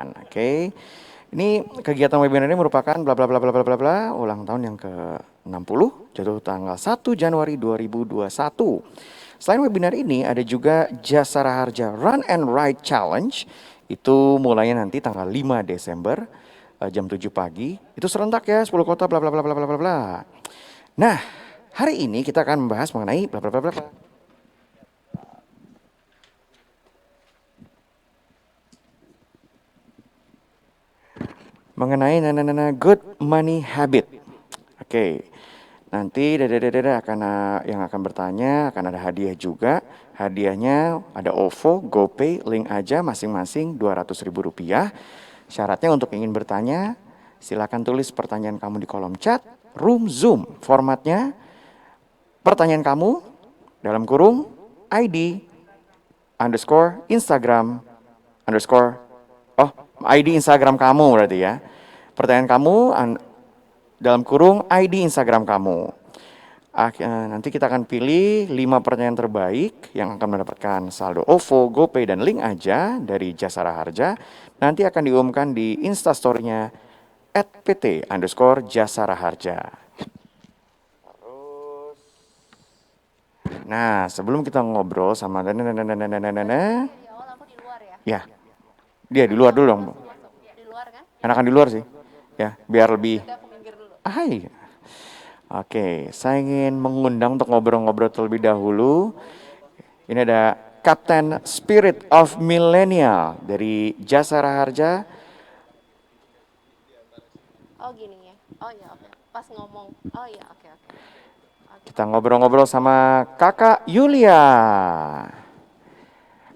pertanyaan. Oke. Ini kegiatan webinar ini merupakan bla bla bla bla bla bla bla ulang tahun yang ke-60 jatuh tanggal 1 Januari 2021. Selain webinar ini ada juga Jasara Harja Run and Ride Challenge. Itu mulainya nanti tanggal 5 Desember jam 7 pagi. Itu serentak ya 10 kota bla bla bla bla bla bla bla. Nah, hari ini kita akan membahas mengenai bla bla bla bla. Mengenai good money habit. Oke. Nanti akan yang akan bertanya akan ada hadiah juga. Hadiahnya ada OVO, GoPay, link aja masing-masing Rp200.000. Syaratnya untuk ingin bertanya, silakan tulis pertanyaan kamu di kolom chat, room Zoom. Formatnya pertanyaan kamu dalam kurung ID underscore Instagram underscore ID Instagram kamu berarti ya. Pertanyaan kamu dalam kurung ID Instagram kamu. Nanti kita akan pilih 5 pertanyaan terbaik yang akan mendapatkan saldo OVO, GoPay, dan link aja dari Jasara Harja. Nanti akan diumumkan di instastory-nya @pt_jasara harja. Nah, sebelum kita ngobrol sama Di awal aku di luar ya. ya, dia di luar dulu dong. Di luar kan? Enakan di luar sih. Ya, biar lebih. Udah aku minggir dulu. Hai. Oke, saya ingin mengundang untuk ngobrol-ngobrol terlebih dahulu. Ini ada Kapten Spirit of Millennial dari Jasara Harja. Oh gini ya. Oh ya oke. Pas ngomong. Oh ya oke. Kita ngobrol-ngobrol sama Kakak Yulia.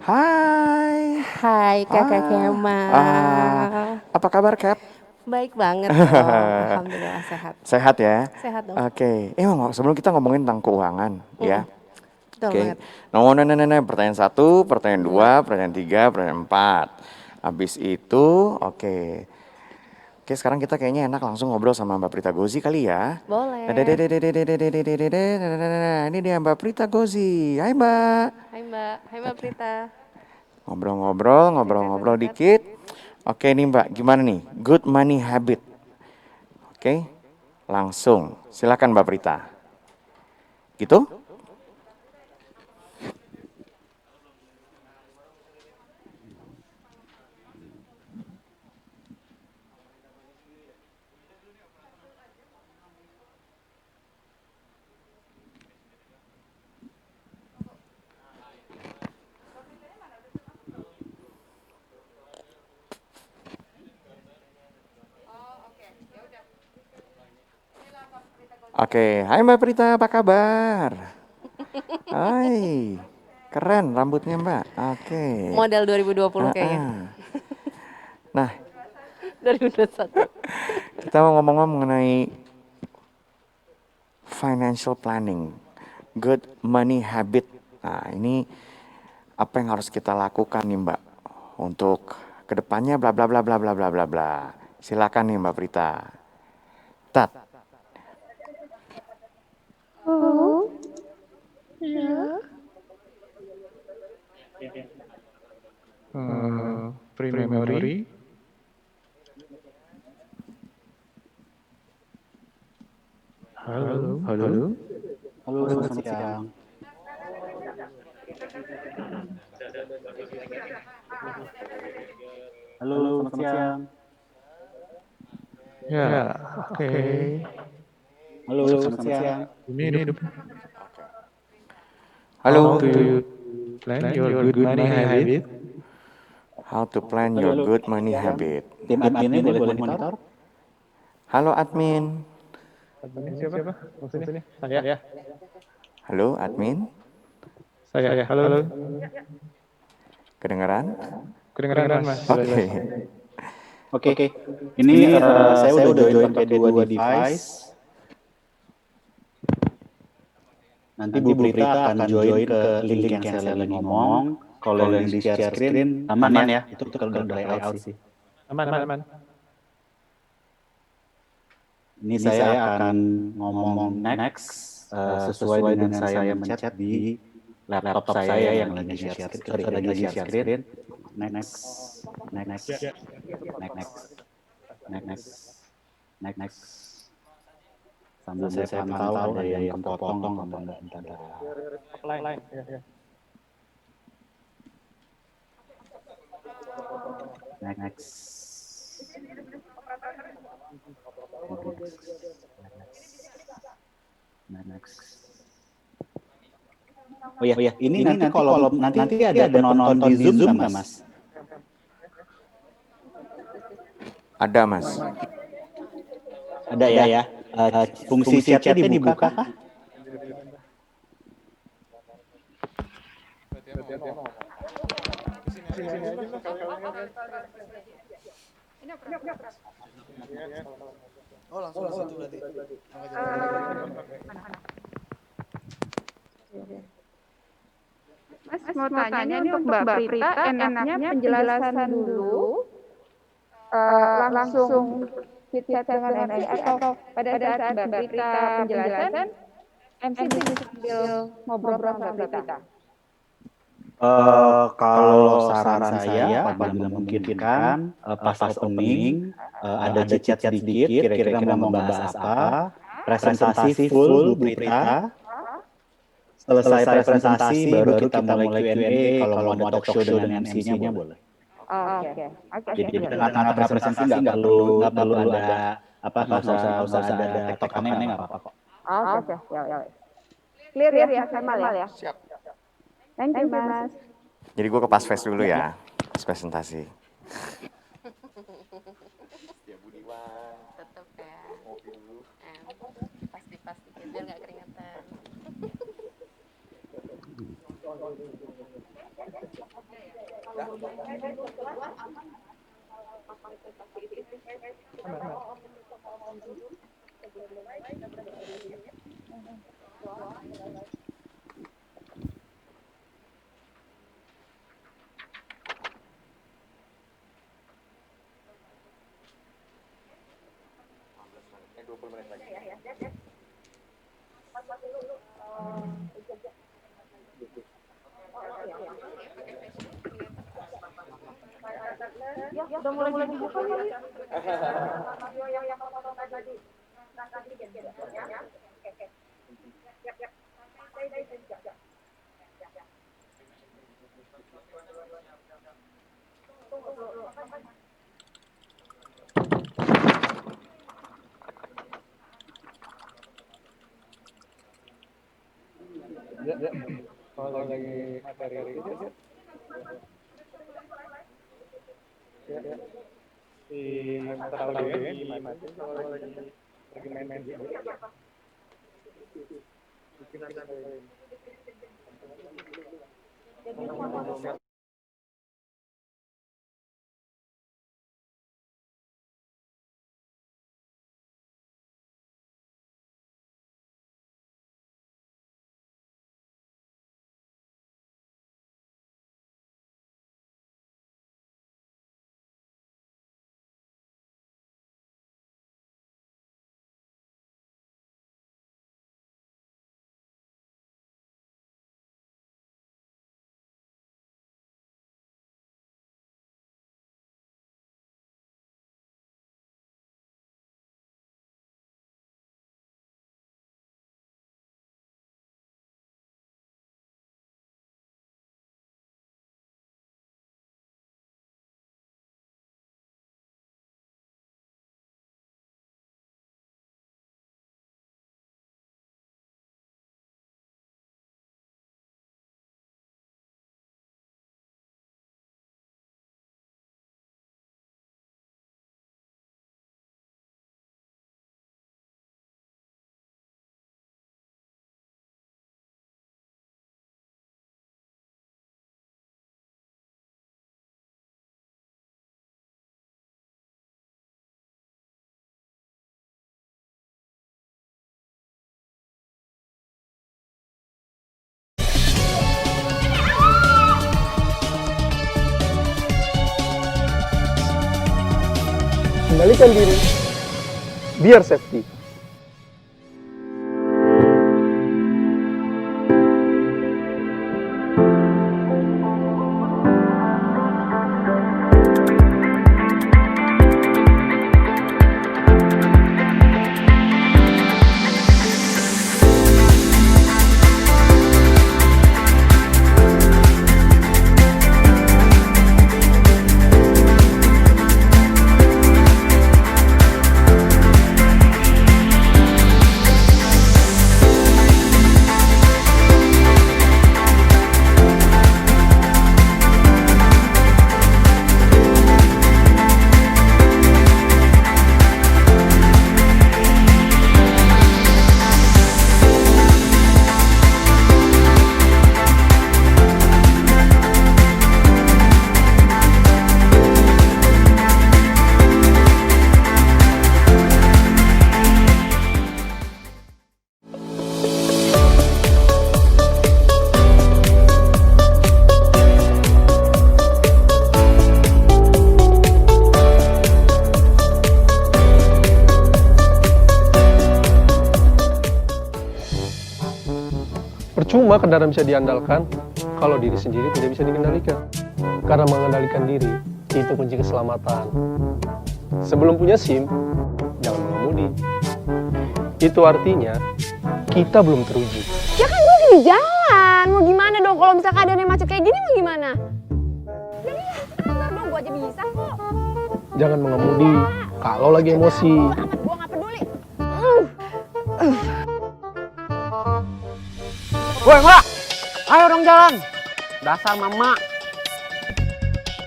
Hai. Hai Kakak Kemal. Apa kabar, Cap? Baik banget dong. Alhamdulillah sehat. Sehat ya? Sehat dong. Oke. Sebelum kita ngomongin tentang keuangan, ya. Betul Oke. banget. Pertanyaan 1, pertanyaan 2, pertanyaan 3, pertanyaan 4. Habis itu, oke. Oke, sekarang kita kayaknya enak langsung ngobrol sama Mbak Prita Gozi kali ya. Boleh. Ini dia Mbak Prita Gozi. Hai Mbak. Hai Mbak Prita. Ngobrol-ngobrol dikit. Oke nih Mbak, gimana nih? Good money habit. Oke, langsung. Silakan Mbak Prita. Gitu? Oke, hai Mbak Prita, apa kabar? Hai, keren rambutnya Mbak. Oke. Model 2020 kayaknya. Nah, 2021. kita mau ngomong-ngomong mengenai financial planning, good money habit. Nah, ini apa yang harus kita lakukan nih Mbak untuk kedepannya bla bla bla bla bla bla bla bla. Silakan nih Mbak Prita. Tat. Pre-memory. Halo. Halo, selamat siang. Halo, selamat siang. Ya, oke. Halo, selamat siang. Ini Halo. How do you plan your good money habit? How to plan your good money habit. Tim adminnya boleh monitor? Halo admin. Adminnya siapa? Maksudnya? Saya. Halo admin. Saya. Halo. Kedengaran? Kedengaran Mas. Oke. Oke. Ini saya udah join pakai dua device. Nanti Bu Prita akan join ke link yang saya lagi ngomong. Kalau yang di share screen aman ya. Itu kalau udah layout sih. Aman. Ini saya akan ngomong next sesuai dengan saya mencet di laptop saya yang lagi share screen. next. Sambil saya pantau ada yang kepotong atau enggak. Line. Ya. Next. Oh ya, ini nanti kalau nanti ada penonton di Zoom nggak, Mas? Ada, Mas. Ada ya. Fungsi chatnya dibuka kah? Oh, langsung ke situ berarti. Mas mau tanya nih untuk Mbak Prita, enaknya penjelasan dulu langsung chat dengan MC atau pada saat Mbak Prita penjelasan, MC bisa sambil ngobrol sama Mbak Prita? Kalau saran saya, apabila memungkinkan, pas opening, ada chat sedikit, kira-kira mau membahas apa, presentasi full Bu Prita. Selesai presentasi, baru kita mulai Q&A. Kalau mau ada talk show dengan MC-nya boleh. Oke. Jadi tengah-tengah presentasi nggak perlu ada nggak usah ada tektokannya nggak apa-apa kok. Oke, ya. Clear ya, Mas Kemal ya? Siap. Thank you, Mas. Jadi gue ke pas face dulu ya, pas presentasi. Tetep ya. Pasti biar nggak keringetan. Ya, udah mulai dibuka kali. Ya. Kalau lagi materi itu ya. Di tahu ya, di mana sih kalau lagi main gitu. Kendalikan diri, biar safety. Percuma kendaraan bisa diandalkan kalau diri sendiri tidak bisa dikendalikan. Karena mengendalikan diri itu kunci keselamatan. Sebelum punya SIM, jangan mengemudi. Itu artinya kita belum teruji. Ya kan gue lagi di jalan. Mau gimana dong kalau misalkan keadaannya macet kayak gini mau gimana? Sabar dong, gue aja bisa kok. Jangan mengemudi kalau lagi emosi. Gue gak peduli. Woi mbak, ayo dong jalan. Dasar mama.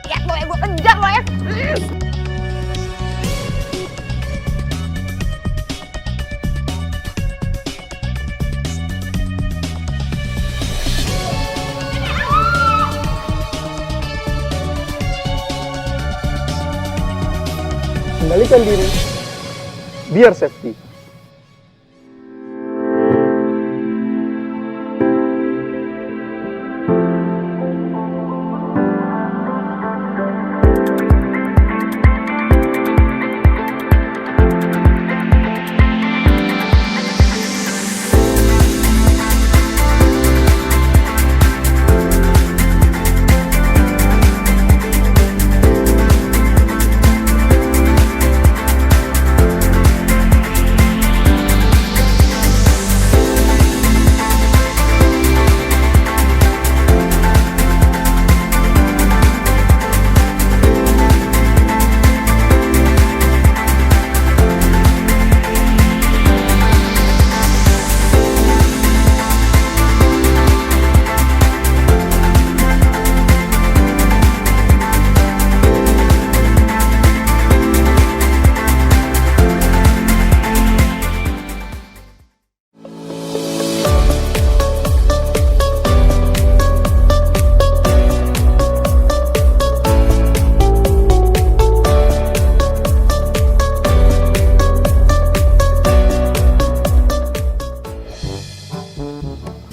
Lihat lo ya, gue kejar lo ya. Kendalikan diri, biar safety.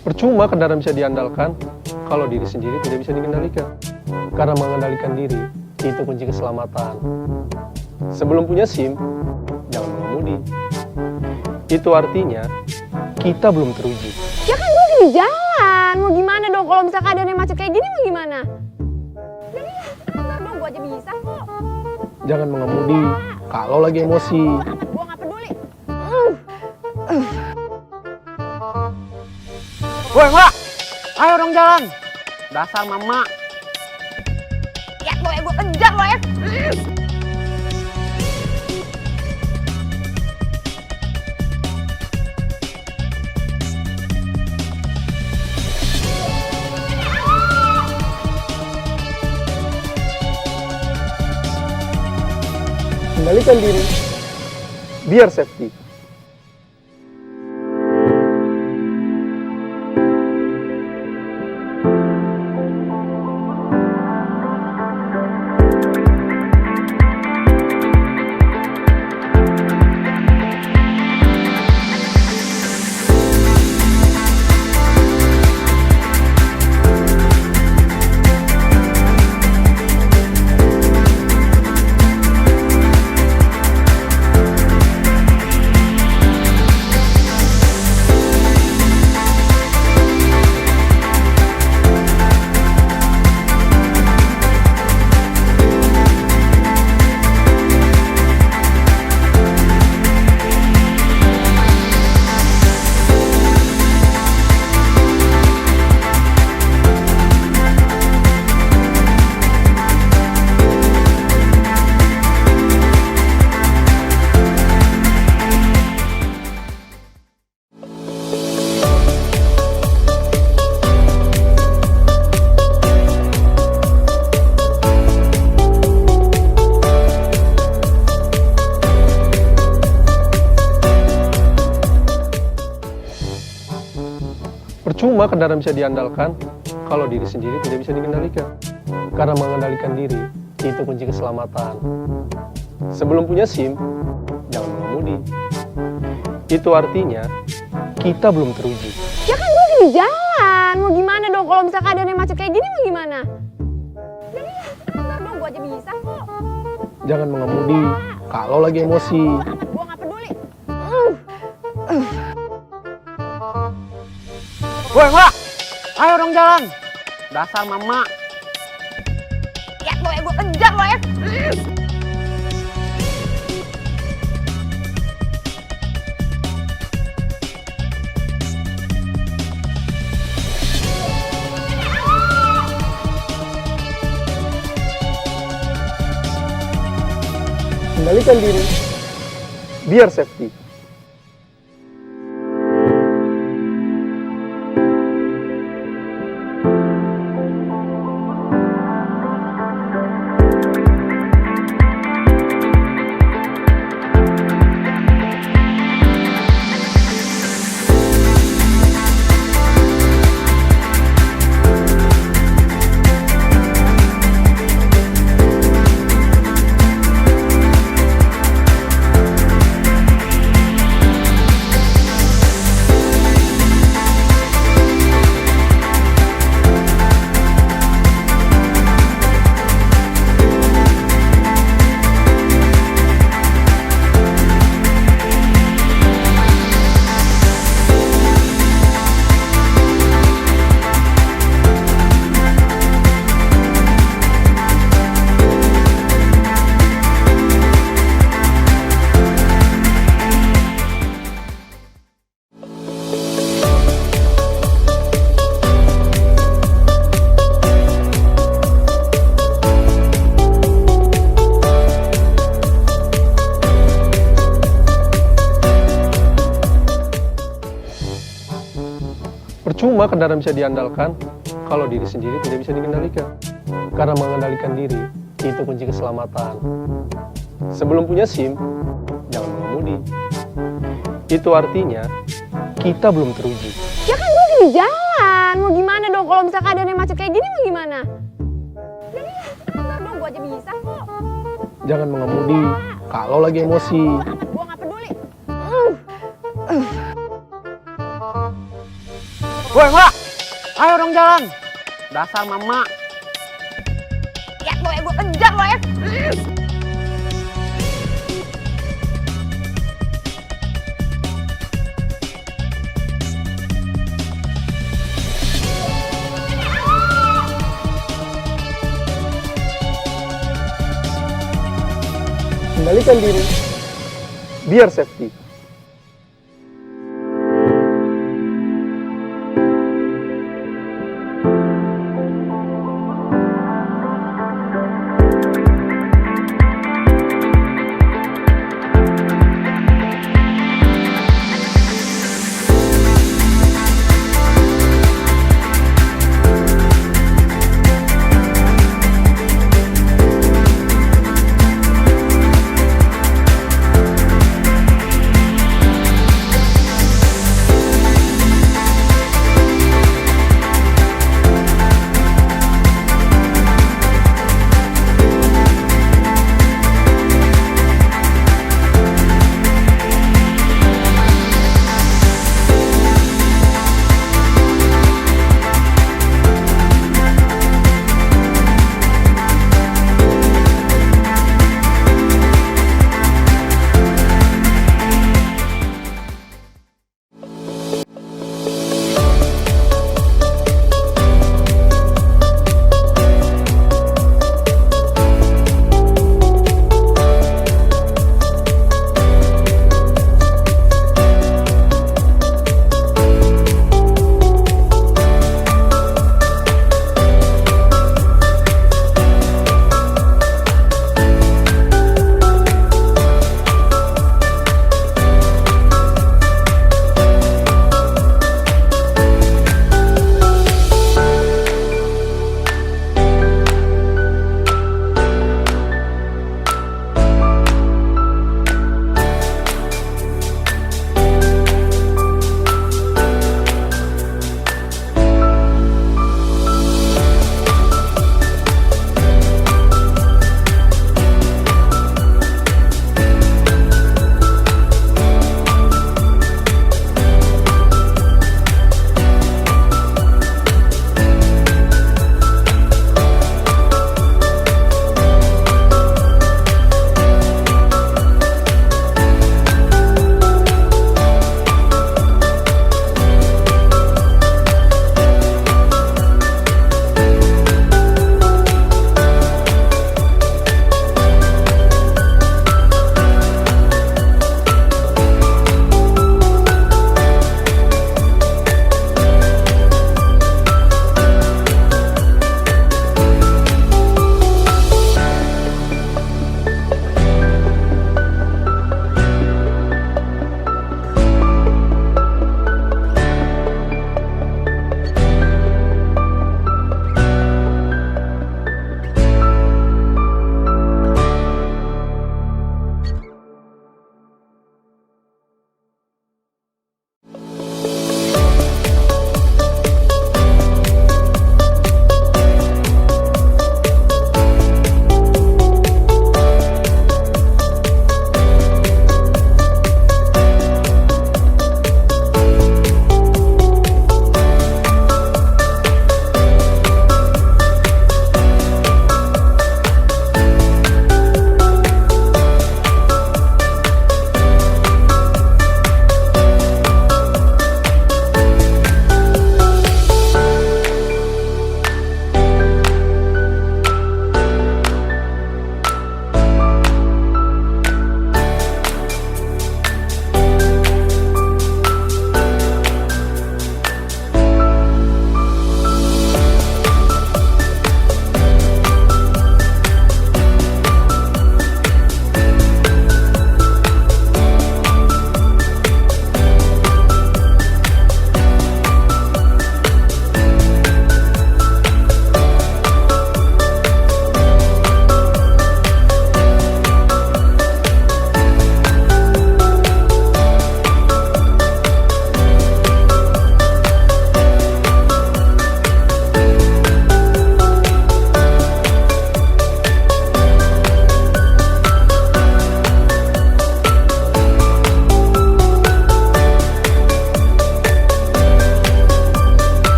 Percuma kendaraan bisa diandalkan kalau diri sendiri tidak bisa dikendalikan. Karena mengendalikan diri itu kunci keselamatan. Sebelum punya SIM, jangan mengemudi. Itu artinya kita belum teruji. Ya kan gue lagi di jalan. Mau gimana dong kalau misalkan keadaannya macet kayak gini mau gimana? Sabar dong, gue aja bisa kok. Jangan mengemudi kalau lagi emosi. Gue gak peduli. Woi mbak, ayo dong jalan. Dasar mama. Lihat lo ya, gue kejar lo ya. Kendalikan diri, biar safety. Percuma kendaraan bisa diandalkan kalau diri sendiri tidak bisa dikendalikan. Karena mengendalikan diri itu kunci keselamatan. Sebelum punya SIM, jangan mengemudi. Itu artinya kita belum teruji. Ya kan gue lagi di jalan. Mau gimana dong kalau misalkan keadaannya macet kayak gini mau gimana? Sabar dong, gue aja bisa kok. Jangan mengemudi kalau lagi emosi. Gue gak peduli. Woi mbak, Ayo dong jalan. Dasar mama. Ya lo ya, gue kejar lo ya. Kendalikan diri, biar safety. Percuma kendaraan bisa diandalkan kalau diri sendiri tidak bisa dikendalikan. Karena mengendalikan diri itu kunci keselamatan. Sebelum punya SIM, jangan mengemudi. Itu artinya kita belum teruji. Ya kan gue lagi di jalan. Mau gimana dong kalau misalnya keadaannya macet kayak gini mau gimana? Jadi sabar dong, gue aja bisa kok. Jangan mengemudi kalau lagi emosi. Gue gak peduli. Woi enggak. Ayo dong jalan. Dasar mama. Ya lo ya, gue kejar lo ya. Kendalikan diri, biar safety.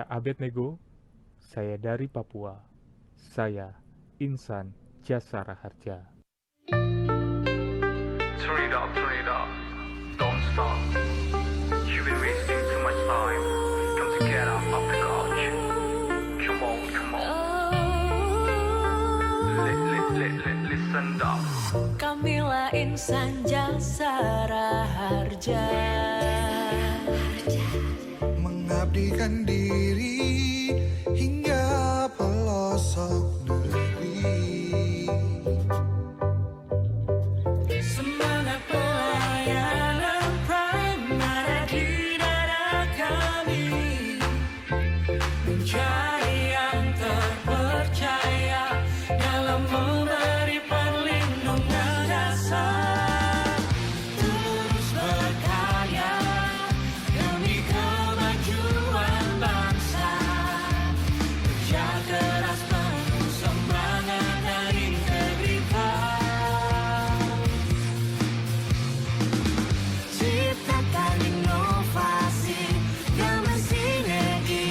Saya Abednego, saya dari Papua. Saya Insan Jasara Harja. Turn it up, don't stop. You've been wasting too much time. Come to get up off the couch. Come on. Listen up. Kamilah Insan Jasara Harja, mengabdikan diri hingga pelosok negeri. semangat pelayanan Prime ada di dada kami, menjadi yang terpercaya dalam memberi perlindungan dasar, terus berkarya demi kemajuan bangsa, kerja keras penuh semangat dan integritas, ciptakan inovasi yang bersinergi,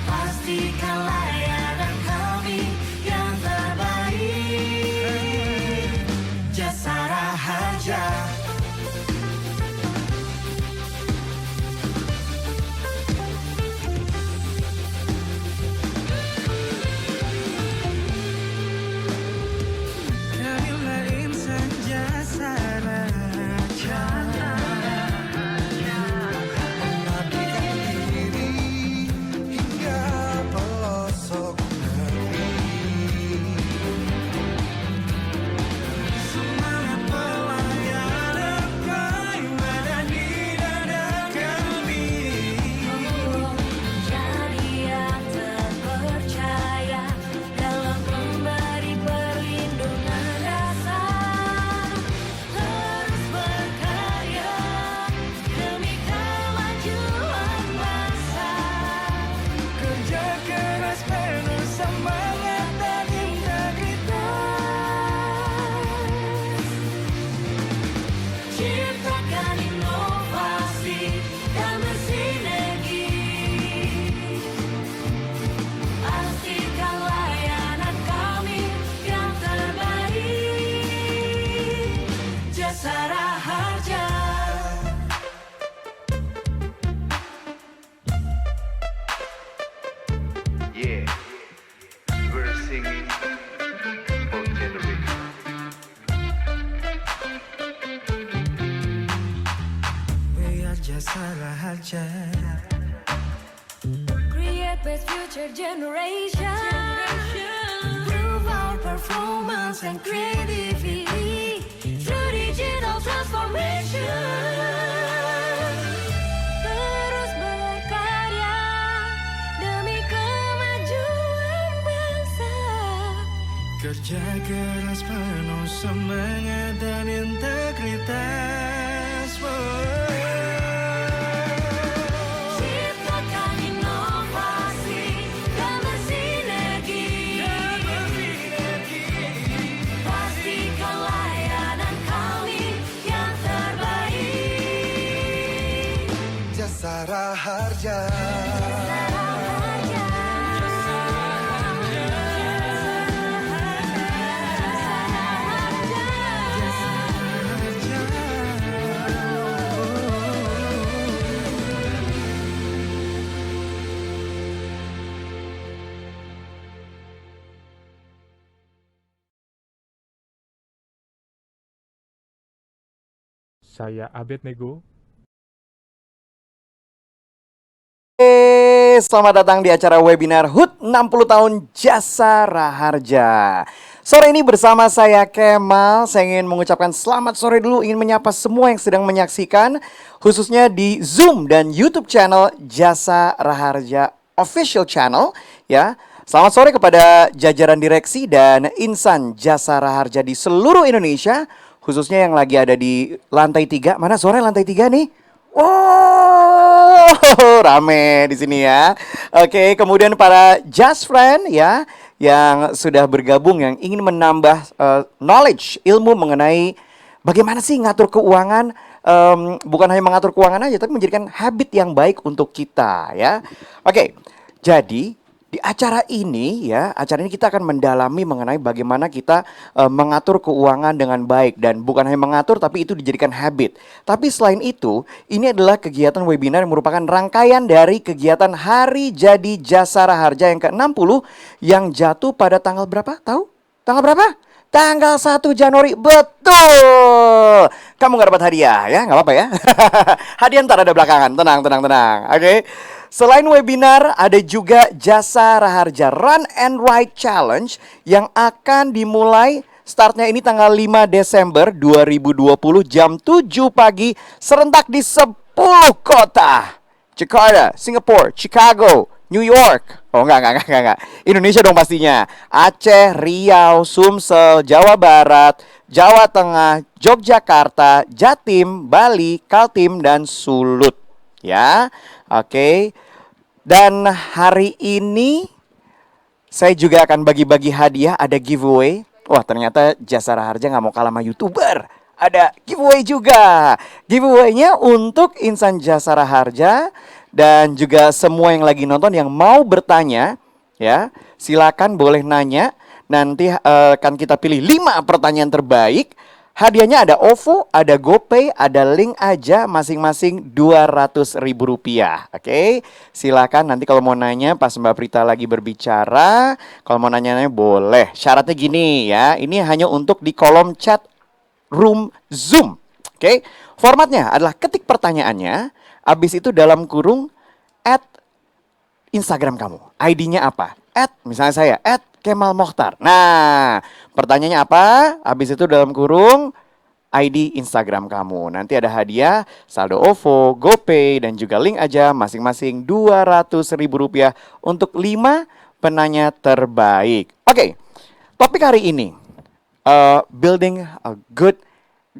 pastikan layanan kami yang terbaik. Jasara Harja. Kamilah Insan Jasara Harja, Mengabdikan diri hingga pelosok negeri. semangat pelayanan Prime ada di dada kami, menjadi yang terpercaya dalam memberi perlindungan dasar, terus berkarya demi kemajuan bangsa, kerja keras penuh semangat dan integritas, ciptakan inovasi dan bersinergi, pastikan layanan kami yang terbaik. Jasara Harja. Yeah, we're singing for generation. We are Jasara Harja. Create best future generation. Improve our performance and creativity through digital transformation. Terus berkarya demi kemajuan bangsa, Kerja keras penuh semangat dan integritas. ciptakan inovasi dan bersinergi, pastikan layanan kami yang terbaik. Jasara Harja. Saya Abednego, Selamat datang di acara webinar HUT 60 tahun Jasara Harja. Sore ini bersama saya Kemal, saya ingin mengucapkan selamat sore dulu, ingin menyapa semua yang sedang menyaksikan, khususnya di Zoom dan YouTube channel Jasara Harja Official Channel, ya. Selamat sore kepada jajaran direksi dan insan Jasara Harja di seluruh Indonesia, khususnya yang lagi ada di lantai 3. Mana sore lantai 3 nih? Wow, rame di sini ya. Oke, kemudian para Just Friend ya yang sudah bergabung, yang ingin menambah knowledge, ilmu mengenai bagaimana sih ngatur keuangan bukan hanya mengatur keuangan aja, tapi menjadikan habit yang baik untuk kita ya. Oke, jadi di acara ini ya, acara ini kita akan mendalami mengenai bagaimana kita mengatur keuangan dengan baik, dan bukan hanya mengatur tapi itu dijadikan habit. Tapi selain itu, ini adalah kegiatan webinar yang merupakan rangkaian dari kegiatan Hari Jadi Jasara Harja yang ke-60 yang jatuh pada tanggal berapa? Tahu? Tanggal berapa? Tanggal 1 Januari, betul. Kamu nggak dapat hadiah ya, nggak apa-apa ya. Hadiah ntar ada belakangan, tenang. Oke. Selain webinar, ada juga Jasara Harja Run and Ride Challenge yang akan dimulai startnya ini tanggal 5 Desember 2020 jam 7 pagi serentak di 10 kota. Jakarta, Singapura, Chicago, New York. Oh enggak. Indonesia dong pastinya. Aceh, Riau, Sumsel, Jawa Barat, Jawa Tengah, Yogyakarta, Jatim, Bali, Kaltim, dan Sulut. Ya, oke. Dan hari ini saya juga akan bagi-bagi hadiah, ada giveaway. Wah, ternyata Jasara Harja nggak mau kalah sama YouTuber. Ada giveaway juga. Giveaway-nya untuk insan Jasara Harja dan juga semua yang lagi nonton yang mau bertanya, ya, silakan boleh nanya. Nanti akan kita pilih 5 pertanyaan terbaik. Hadiahnya ada OVO, ada GoPay, ada link aja, masing-masing Rp200.000. Oke, silakan nanti kalau mau nanya pas Mbak Prita lagi berbicara, kalau mau nanya-nanya boleh. Syaratnya gini ya, ini hanya untuk di kolom chat room Zoom. Oke, formatnya adalah ketik pertanyaannya, habis itu dalam kurung at Instagram kamu. ID-nya apa? Misalnya saya, Kemal Mokhtar. Nah, pertanyaannya apa? Habis itu dalam kurung ID Instagram kamu. Nanti ada hadiah, saldo OVO, GoPay, dan juga link aja, masing-masing Rp200.000 untuk 5 penanya terbaik. Oke, topik hari ini, building a good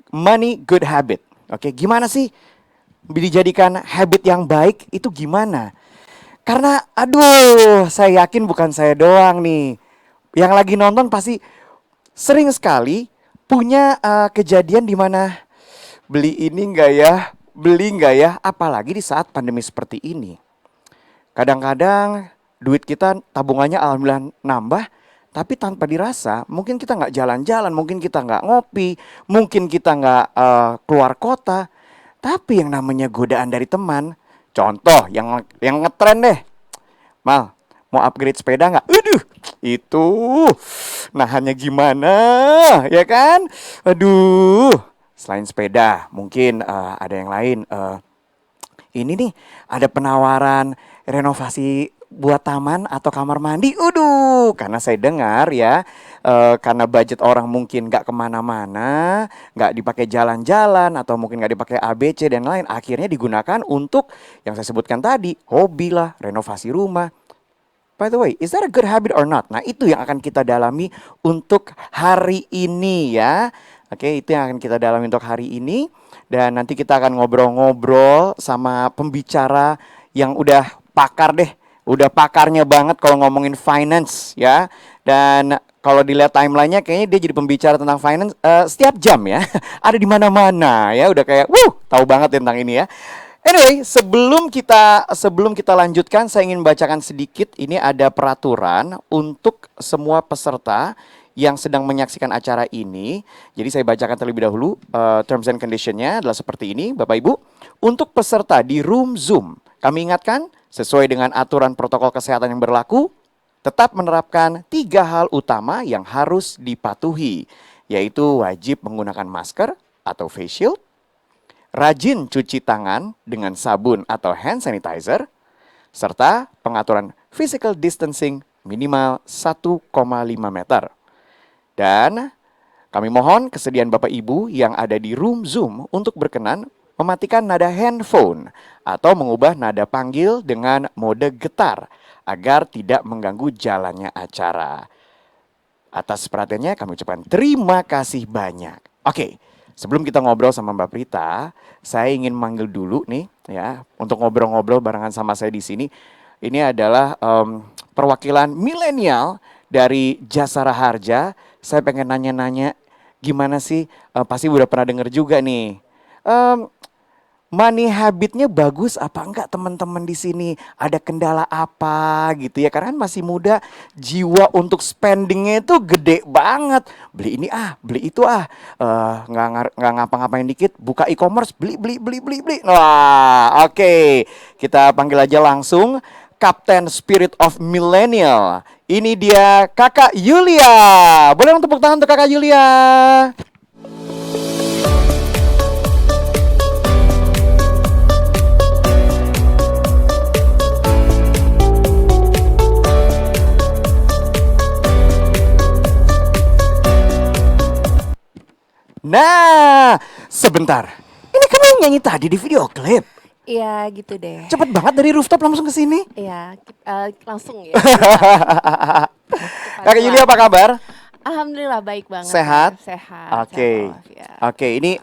money, good habit. Oke, gimana sih dijadikan habit yang baik itu gimana? Karena aduh, saya yakin bukan saya doang nih. Yang lagi nonton pasti sering sekali punya kejadian di mana beli ini enggak ya, beli enggak ya, apalagi di saat pandemi seperti ini. Kadang-kadang duit kita tabungannya alhamdulillah nambah, tapi tanpa dirasa mungkin kita nggak jalan-jalan, mungkin kita nggak ngopi, mungkin kita nggak keluar kota. Tapi yang namanya godaan dari teman, contoh yang ngetren deh, Mal, mau upgrade sepeda nggak? Aduh, itu nahannya gimana, ya kan? Aduh, selain sepeda, mungkin ada yang lain. Ini nih, ada penawaran renovasi buat taman atau kamar mandi. Aduh, karena saya dengar ya, karena budget orang mungkin nggak kemana-mana, nggak dipakai jalan-jalan, atau mungkin nggak dipakai ABC dan lain, akhirnya digunakan untuk yang saya sebutkan tadi, hobi lah, renovasi rumah. By the way, is that a good habit or not? Nah, itu yang akan kita dalami untuk hari ini ya. Oke, itu yang akan kita dalami untuk hari ini. Dan nanti kita akan ngobrol-ngobrol sama pembicara yang udah pakar deh. Udah pakarnya banget kalau ngomongin finance ya. Dan kalau dilihat timelinenya kayaknya dia jadi pembicara tentang finance setiap jam ya. Ada di mana-mana ya. Udah kayak, tahu banget tentang ini ya. Anyway, sebelum kita lanjutkan, saya ingin bacakan sedikit. Ini ada peraturan untuk semua peserta yang sedang menyaksikan acara ini. Jadi saya bacakan terlebih dahulu. Terms and condition-nya adalah seperti ini, Bapak Ibu. Untuk peserta di room Zoom, kami ingatkan sesuai dengan aturan protokol kesehatan yang berlaku, tetap menerapkan 3 hal utama yang harus dipatuhi, yaitu wajib menggunakan masker atau face shield, rajin cuci tangan dengan sabun atau hand sanitizer, serta pengaturan physical distancing minimal 1,5 meter. Dan kami mohon kesediaan Bapak Ibu yang ada di room Zoom untuk berkenan mematikan nada handphone atau mengubah nada panggil dengan mode getar agar tidak mengganggu jalannya acara. Atas perhatiannya kami ucapkan terima kasih banyak. Oke. Sebelum kita ngobrol sama Mbak Prita, saya ingin manggil dulu nih ya untuk ngobrol-ngobrol barengan sama saya di sini. Ini adalah perwakilan milenial dari Jasara Harja. Saya pengen nanya-nanya gimana sih, pasti udah pernah dengar juga nih. money habitnya bagus apa enggak teman-teman di sini? Ada kendala apa gitu ya? Karena kan masih muda, jiwa untuk spendingnya itu gede banget. Beli ini beli itu nggak ngapa-ngapain dikit, buka e-commerce, beli. Wah, oke. Kita panggil aja langsung Kapten Spirit of Millennial. Ini dia Kakak Yulia. Boleh dong tepuk tangan untuk Kakak Yulia. Nah, sebentar. Ini kan yang nyanyi tadi di video klip. Iya, gitu deh. Cepet banget dari rooftop langsung ke sini. Iya, langsung ya. Kakak Yulia apa kabar? Alhamdulillah baik banget. Sehat? Sehat. Oke. Oke, ini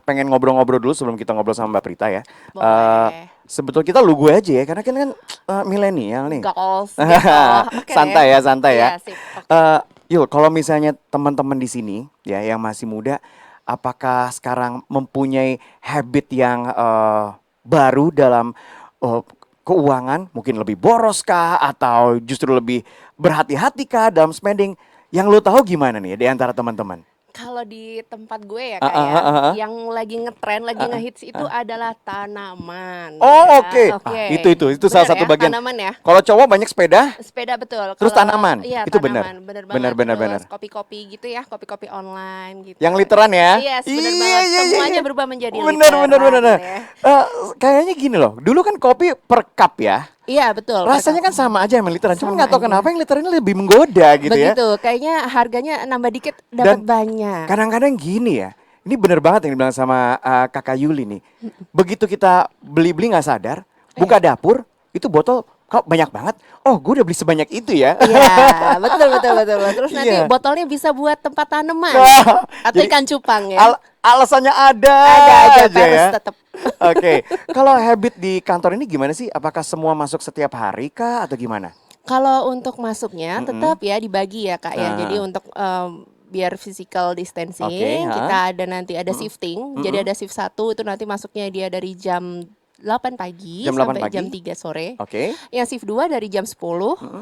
pengen ngobrol-ngobrol dulu sebelum kita ngobrol sama Mbak Prita ya. Boleh. Sebetulnya kita lu gue aja ya, karena kan milenial nih. Goals. Okay. Santai ya. Iya, sip. Yul, kalau misalnya teman-teman di sini ya yang masih muda, apakah sekarang mempunyai habit yang baru dalam keuangan? Mungkin lebih boros kah atau justru lebih berhati-hati kah dalam spending? Yang lu tahu gimana nih di antara teman-teman? Kalau di tempat gue ya kayak yang lagi ngetren, lagi ngehits itu adalah tanaman. Oh, ya. oke. Itu salah satu bagian. Tanaman ya. Kalau cowok banyak sepeda. Sepeda betul. Terus Kalau, tanaman. Iya, itu tanaman. benar. Terus kopi-kopi gitu ya, kopi-kopi online gitu. Yang literan ya. Yes, benar banget. Semuanya berubah menjadi benar. Ya. Kayaknya gini loh. Dulu kan kopi per cup ya. Iya betul. Rasanya kan sama aja yang literan, cuma nggak tahu kenapa yang literan ini lebih menggoda gitu ya. Begitu, kayaknya harganya nambah dikit dapat banyak. Kadang-kadang gini ya, ini bener banget yang dibilang sama Kakak Yuli nih. Begitu kita beli-beli nggak sadar, buka dapur, itu botol kok banyak banget. Oh, gue udah beli sebanyak itu ya. Iya, betul. Terus nanti botolnya bisa buat tempat tanaman atau ikan cupang ya. Alasannya ada aja ya. Tetap. Oke, kalau habit di kantor ini gimana sih? Apakah semua masuk setiap hari kah atau gimana? Kalau untuk masuknya tetap ya dibagi ya Kak ya. Jadi untuk biar physical distancing kita nanti ada shifting. Jadi ada shift 1 itu nanti masuknya dia dari jam 8 pagi sampai jam 3 sore. Oke. Yang shift 2 dari jam 10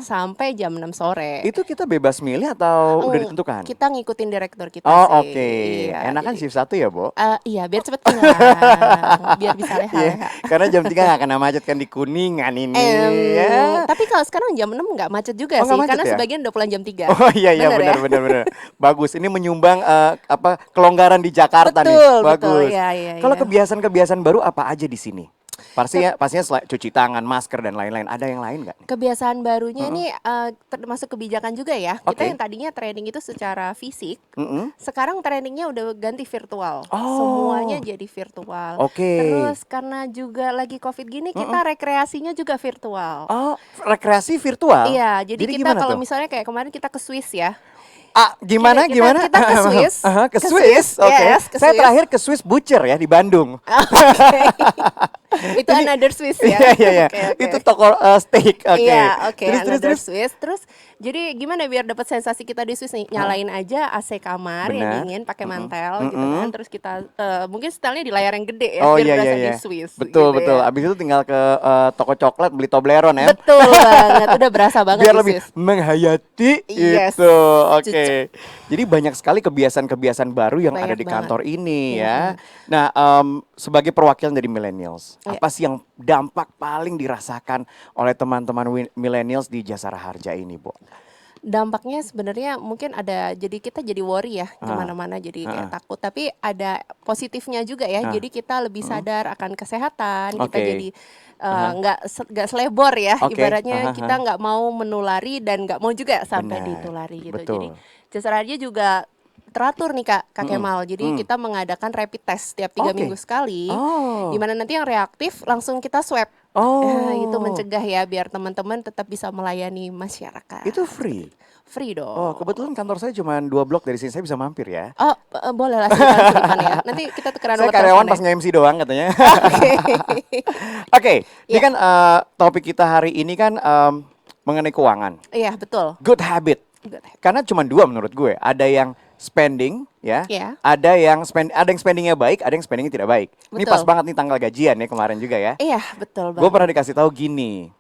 sampai jam 6 sore. Itu kita bebas milih atau udah ditentukan? Kita ngikutin direktur kita Oh, sih. oke. Iya, Enakan shift 1 ya, Bo? Iya, biar cepet pulang. Biar bisa leha-leha. Karena jam 3 gak kena macet kan di Kuningan ini. Tapi kalau sekarang jam 6 nggak macet juga sih, macet karena ya? sebagian udah pulang jam 3. Oh iya benar. Bagus. Ini menyumbang kelonggaran di Jakarta nih. Bagus. Betul. Iya. Kalau kebiasaan-kebiasaan baru apa aja di sini? Pastinya cuci tangan, masker dan lain-lain. Ada yang lain nggak? Kebiasaan barunya ini termasuk kebijakan juga ya. Kita yang tadinya training itu secara fisik, sekarang trainingnya udah ganti virtual. Semuanya jadi virtual. Terus karena juga lagi COVID gini, kita rekreasinya juga virtual. Oh, rekreasi virtual? Iya, jadi kita kalau misalnya kayak kemarin kita ke Swiss ya. Gimana? Kita ke Swiss. Ke Swiss. Oke. Saya terakhir ke Swiss Butcher ya di Bandung. Itu another Swiss ya. Iya. Itu toko steak. Iya, another Swiss. Terus jadi gimana biar dapat sensasi kita di Swiss nih? Nyalain aja AC kamar yang dingin pakai mantel gitu kan. Terus kita mungkin setelnya di layar yang gede ya biar berasa di Swiss. Betul. Abis itu tinggal ke toko coklat beli Toblerone ya. Betul banget. Udah berasa banget biar di lebih Swiss. menghayati itu. Oke. Jadi banyak sekali kebiasaan-kebiasaan baru yang ada di kantor ini ya. Nah, sebagai perwakilan dari millennials, apa sih yang dampak paling dirasakan oleh teman-teman millennials di Jasara Harja ini, Bu? Dampaknya sebenarnya mungkin ada, jadi kita jadi worry ya kemana-mana, jadi kayak takut. Tapi ada positifnya juga ya. Jadi kita lebih sadar akan kesehatan. Kita jadi nggak selebor ya. Ibaratnya kita nggak mau menulari dan nggak mau juga sampai ditulari gitu. Jadi Jasara Harja juga teratur nih Kak Kemal. Jadi kita mengadakan rapid test setiap 3 minggu sekali. Di mana nanti yang reaktif langsung kita swab. Itu mencegah ya biar teman-teman tetap bisa melayani masyarakat. Itu free? Free dong. Oh, kebetulan kantor saya cuma 2 blok dari sini, saya bisa mampir ya. Oh, boleh lah selipan ya. Nanti kita tukeran nomor telepon. Saya karyawan pas nge-MC doang katanya. Oke, ini kan topik kita hari ini kan mengenai keuangan. Iya, betul. Good habit. Karena cuma 2 menurut gue. Ada yang spending ya. Iya. Ada yang spendingnya baik, ada yang spendingnya tidak baik. Ini Betul. pas banget nih tanggal gajian ya kemarin juga ya. Iya, betul Gue banget. pernah dikasih tahu gini,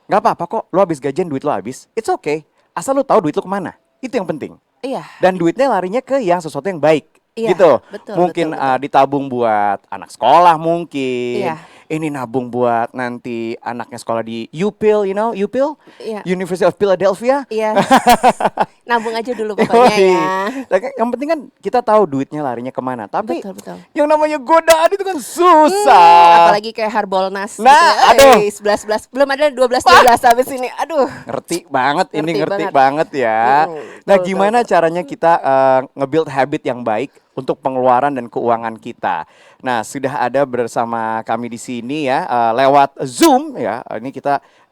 nggak apa-apa kok, lo habis gajian duit lo habis, it's okay, asal lo tahu duit lo kemana, itu yang penting. Iya. Dan duitnya larinya ke yang sesuatu yang baik, Iya, gitu. betul, Mungkin betul. ditabung buat anak sekolah mungkin. Iya. Ini nabung buat nanti anaknya sekolah di UPIL, UPIL, Iya. University of Philadelphia. Iya. Nabung aja dulu Yoi. pokoknya ya. Yang penting kan kita tahu duitnya larinya kemana. Tapi Betul, betul. yang namanya godaan itu kan susah. Apalagi kayak Harbolnas Nah, gitu. aduh. 11 belum ada 12 habis ini. Aduh. Ngerti banget ini, ngerti Ngerti banget ya. Nah, betul, gimana caranya kita nge-build habit yang baik untuk pengeluaran dan keuangan kita. Nah, sudah ada bersama kami di sini ya lewat Zoom ya. Ini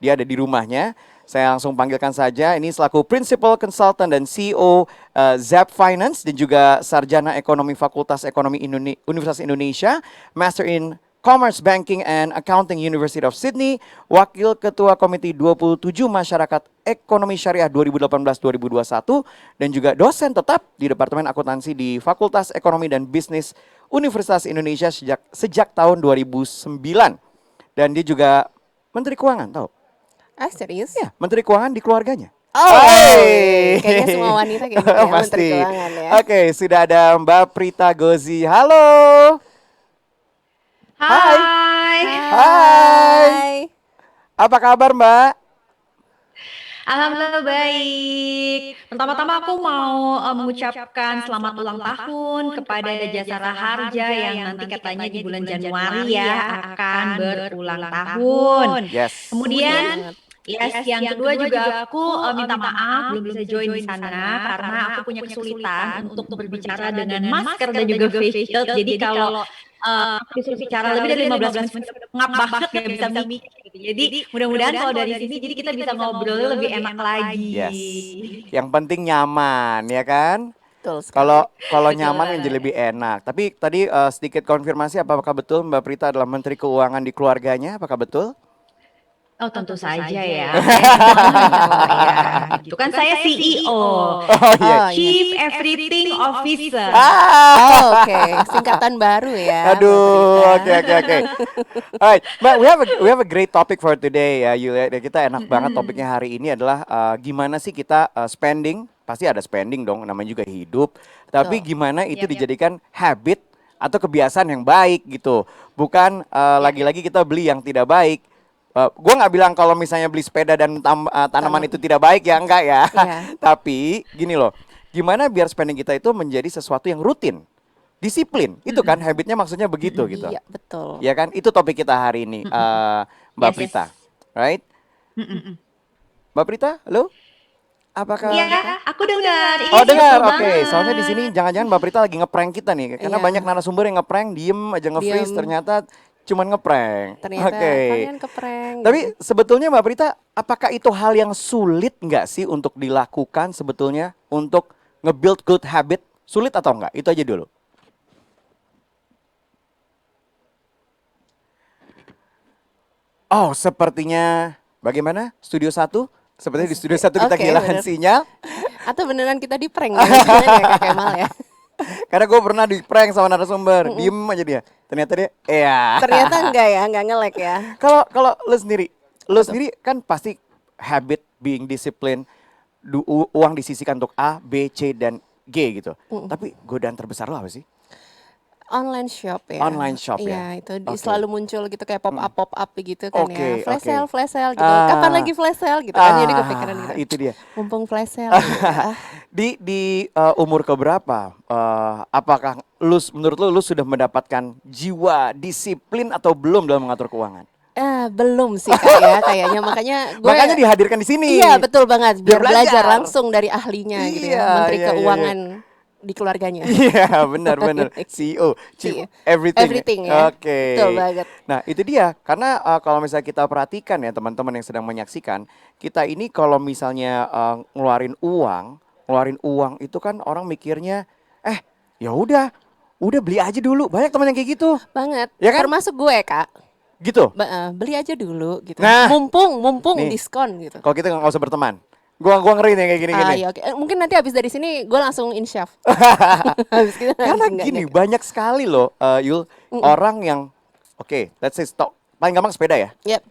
dia ada di rumahnya. Saya langsung panggilkan saja. Ini selaku Principal Consultant dan CEO Zap Finance dan juga Sarjana Ekonomi Fakultas Ekonomi Universitas Indonesia, Master in Commerce Banking and Accounting University of Sydney, Wakil Ketua Komite 27 Masyarakat Ekonomi Syariah 2018-2021, dan juga dosen tetap di Departemen Akuntansi di Fakultas Ekonomi dan Bisnis Universitas Indonesia sejak tahun 2009. Dan dia juga Menteri Keuangan, tahu? Ah, serius? Ya, Menteri Keuangan di keluarganya. Oh, Hey. kayaknya semua wanita kayak gitu ya, Menteri Pasti. Keuangan ya. Oke, sudah ada Mbak Prita Gozi. Halo. Hai. Hai. Apa kabar, Mbak? Alhamdulillah baik. Pertama-tama aku mau mengucapkan selamat ulang tahun kepada Jasara Harja yang nanti katanya di bulan Januari ya akan berulang tahun. Yes. Kemudian yang kedua juga aku minta maaf belum bisa join di sana karena aku punya kesulitan untuk berbicara dengan masker dan juga face shield. Jadi kalau aku disuruh bicara lebih dari 15 menit ngap banget gak bisa mikir gitu. Jadi mudah-mudahan kalau dari sini jadi kita bisa ngobrol lebih enak lagi. Yes. Yang penting nyaman, ya kan? Betul sekali. Kalau nyaman menjadi lebih enak. Tapi tadi sedikit konfirmasi, apakah betul Mbak Prita adalah Menteri Keuangan di keluarganya? Apakah betul? Oh tentu saja ya. Ya. Itu kan saya CEO, iya. Chief Everything Officer. Oh, oke. Singkatan baru ya. Aduh, oke. Alright, Mbak, we have a great topic for today ya, Yulia. Kita enak banget topiknya hari ini adalah gimana sih kita spending? Pasti ada spending dong, namanya juga hidup. Tapi gimana itu dijadikan habit atau kebiasaan yang baik gitu. Bukan lagi-lagi kita beli yang tidak baik. Gue nggak bilang kalau misalnya beli sepeda dan tanaman itu tidak baik ya, enggak ya. Tapi gini loh, gimana biar spending kita itu menjadi sesuatu yang rutin, disiplin. Itu kan habitnya maksudnya begitu gitu. Iya, betul. Ya kan, itu topik kita hari ini, Mbak Prita, right? Mbak Prita, halo? Apakah? Iya, aku dengar. Oh dengar, oke. Soalnya di sini jangan-jangan Mbak Prita lagi ngeprank kita nih, karena Iya. banyak narasumber yang ngeprank, diem aja nge-freeze, Diem. ternyata cuman ngeprank. Ternyata Oke. kalian keprank. Tapi sebetulnya Mbak Prita, apakah itu hal yang sulit nggak sih untuk dilakukan sebetulnya untuk nge-build good habit? Sulit atau enggak? Itu aja dulu. Oh, sepertinya bagaimana? Studio 1? Sepertinya di studio 1 kita Oke, kehilangan bener. sinyal. Atau beneran kita di prank ya, sebenarnya ya Kak Kemal ya. Karena gue pernah di prank sama narasumber, diem aja dia. Ternyata dia, iya. Ternyata enggak ya, enggak nge-lag ya. Kalau lo sendiri kan pasti habit being discipline, uang disisihkan untuk A, B, C dan G gitu. Tapi godaan terbesar lo apa sih? Online shop ya. Online shop ya? Iya, itu Oke. selalu muncul gitu kayak pop up gitu kan Oke, ya. Flash oke. sale gitu. Kapan lagi flash sale gitu kan. Jadi kepikiran gitu. Itu dia. Mumpung flash sale gitu ya. Di umur keberapa? Apakah menurut lu sudah mendapatkan jiwa disiplin atau belum dalam mengatur keuangan? Belum sih Kak ya kayaknya. Makanya dihadirkan di sini. Iya, betul banget. Biar Biar belajar belajar. langsung dari ahlinya gitu Iya, ya. Menteri iya, iya. Keuangan di keluarganya. Iya, benar. CEO, Chief Everything. ya. Oke. Betul banget. Nah, itu dia. Karena kalau misalnya kita perhatikan ya teman-teman yang sedang menyaksikan, kita ini kalau misalnya ngeluarin uang itu kan orang mikirnya, ya udah beli aja dulu. Banyak teman yang kayak gitu. Banget. Ya kan? Termasuk gue, Kak. Gitu. Beli aja dulu gitu. Nah. Mumpung Nih. diskon gitu. Kalau kita nggak usah berteman. Gua ngeri nih kayak gini-gini. Iya oke. Mungkin nanti habis dari sini gue langsung insyaf. Habis gitu Karena enggak, gini, enggak. banyak sekali loh, Yul, orang yang oke, let's say stop. Paling gampang sepeda ya. Yep.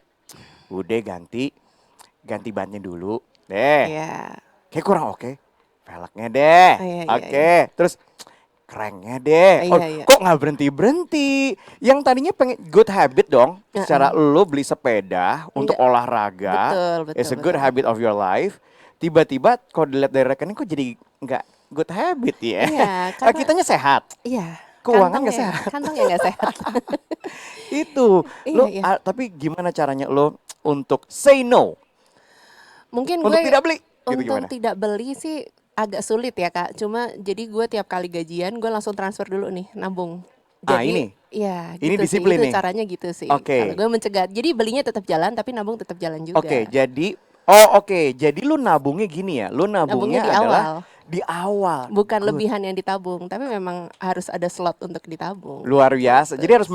Udah ganti bannya dulu. Deh. Iya. Kayak kurang oke. Velgnya deh. Iya, iya, Oke. Terus kerennya deh. Iya, iya. Kok nggak berhenti-berhenti? Yang tadinya pengen good habit dong. Secara lo beli sepeda untuk Iya. olahraga. Betul, It's a good betul. habit of your life. Tiba-tiba kalau dilihat dari rekening kok jadi nggak good habit ya. Iya, karena- Kitanya sehat. Iya. Keuangan nggak sehat. Kantongnya nggak sehat. Itu. Lo, Iya, iya. tapi gimana caranya lo untuk say no? Mungkin Untuk gue tidak beli. Gitu untuk gimana? tidak beli sih agak sulit ya Kak. Cuma jadi gue tiap kali gajian gue langsung transfer dulu nih nabung. Ini? Iya, Ini gitu disiplin sih. nih? Itu caranya gitu sih. Oke. Kalau gue mencegah. Jadi belinya tetap jalan tapi nabung tetap jalan juga. Oke, jadi jadi lu nabungnya gini ya. Lu nabungnya Nabungnya di adalah awal. di awal. Bukan Good. lebihan yang ditabung, tapi memang harus ada slot untuk ditabung. Luar biasa. Jadi harus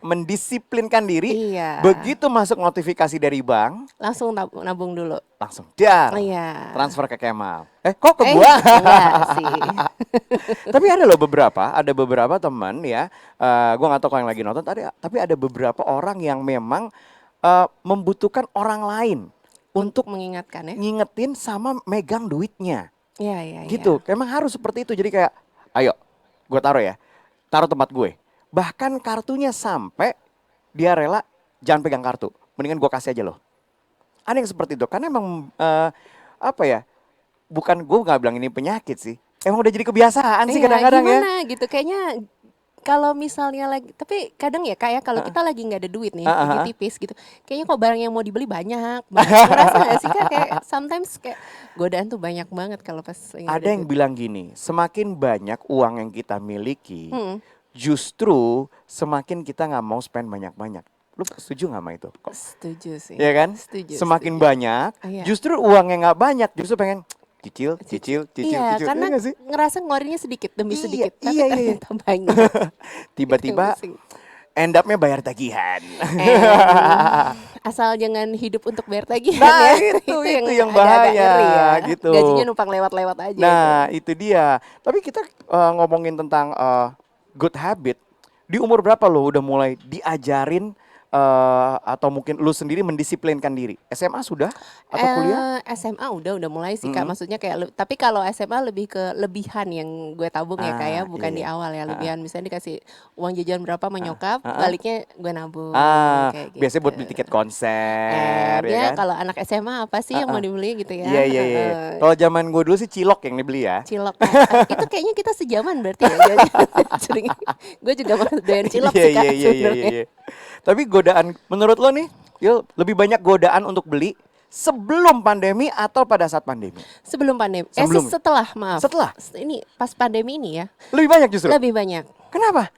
mendisiplinkan diri. Iya. Begitu masuk notifikasi dari bank, Langsung nabung dulu. langsung dar. Iya. Transfer ke Kemal. Kok ke gua? Enggak sih. Tapi ada loh beberapa teman ya. Gua nggak tahu kalau yang lagi nonton tapi ada beberapa orang yang memang membutuhkan orang lain untuk mengingatkan ya. ngingetin sama megang duitnya. Iya, iya, iya. Gitu. Emang harus seperti itu. Jadi kayak, ayo, gue taruh ya, taruh tempat gue. Bahkan kartunya sampai dia rela jangan pegang kartu. Mendingan gue kasih aja loh. Ada yang seperti itu. Karena emang apa ya? Bukan gue nggak bilang ini penyakit sih. Emang udah jadi kebiasaan sih Iya, kadang-kadang ya. gimana gitu kayaknya kalau misalnya lagi, tapi kadang ya kayak kalau kita lagi nggak ada duit nih, lagi tipis gitu, kayaknya kok barang yang mau dibeli banyak. Ngerasa nggak sih Kak kayak sometimes kayak godaan tuh banyak banget kalau pas lagi nggak Ada yang bilang gini, semakin banyak uang yang kita miliki, Hmm. justru semakin kita nggak mau spend banyak-banyak. Lu setuju nggak sama itu? Setuju sih. Ya kan? Setuju. Semakin banyak, Iya. justru uangnya nggak banyak, justru pengen cicil. Iya, karena Iya nggak sih? ngerasa ngeluarinnya sedikit demi sedikit, tapi iya. ternyata banyak. Tiba-tiba Itu yang pusing. end up-nya bayar tagihan. Asal jangan hidup untuk bayar tagihan Nah, ya. itu yang agak-agak bahaya, ngeri ya. gitu. Gajinya numpang lewat-lewat aja. Nah, itu dia. Tapi kita ngomongin tentang good habit. Di umur berapa lo udah mulai diajarin atau mungkin lu sendiri mendisiplinkan diri? SMA sudah atau kuliah? SMA udah mulai sih Kak. Maksudnya kayak tapi kalau SMA lebih ke lebihan yang gue tabung ya Kak ya, bukan di awal ya lebihan. Misalnya dikasih uang jajan berapa sama nyokap, baliknya gue nabung kayak gitu. Biasanya buat beli tiket konser, ya Ya kan? kalau anak SMA apa sih yang mau dibeli gitu ya? Iya. Kalau zaman gue dulu sih cilok yang dibeli ya. Cilok. Itu kayaknya kita sejaman berarti ya. Gue juga mau doyan cilok sih Kak sebenarnya. Iya. Tapi godaan menurut lo nih, Yul, lebih banyak godaan untuk beli sebelum pandemi atau pada saat pandemi? Sebelum pandemi. Sebelum. Setelah, maaf. Setelah? Ini pas pandemi ini ya. Lebih banyak justru? Lebih banyak. Kenapa?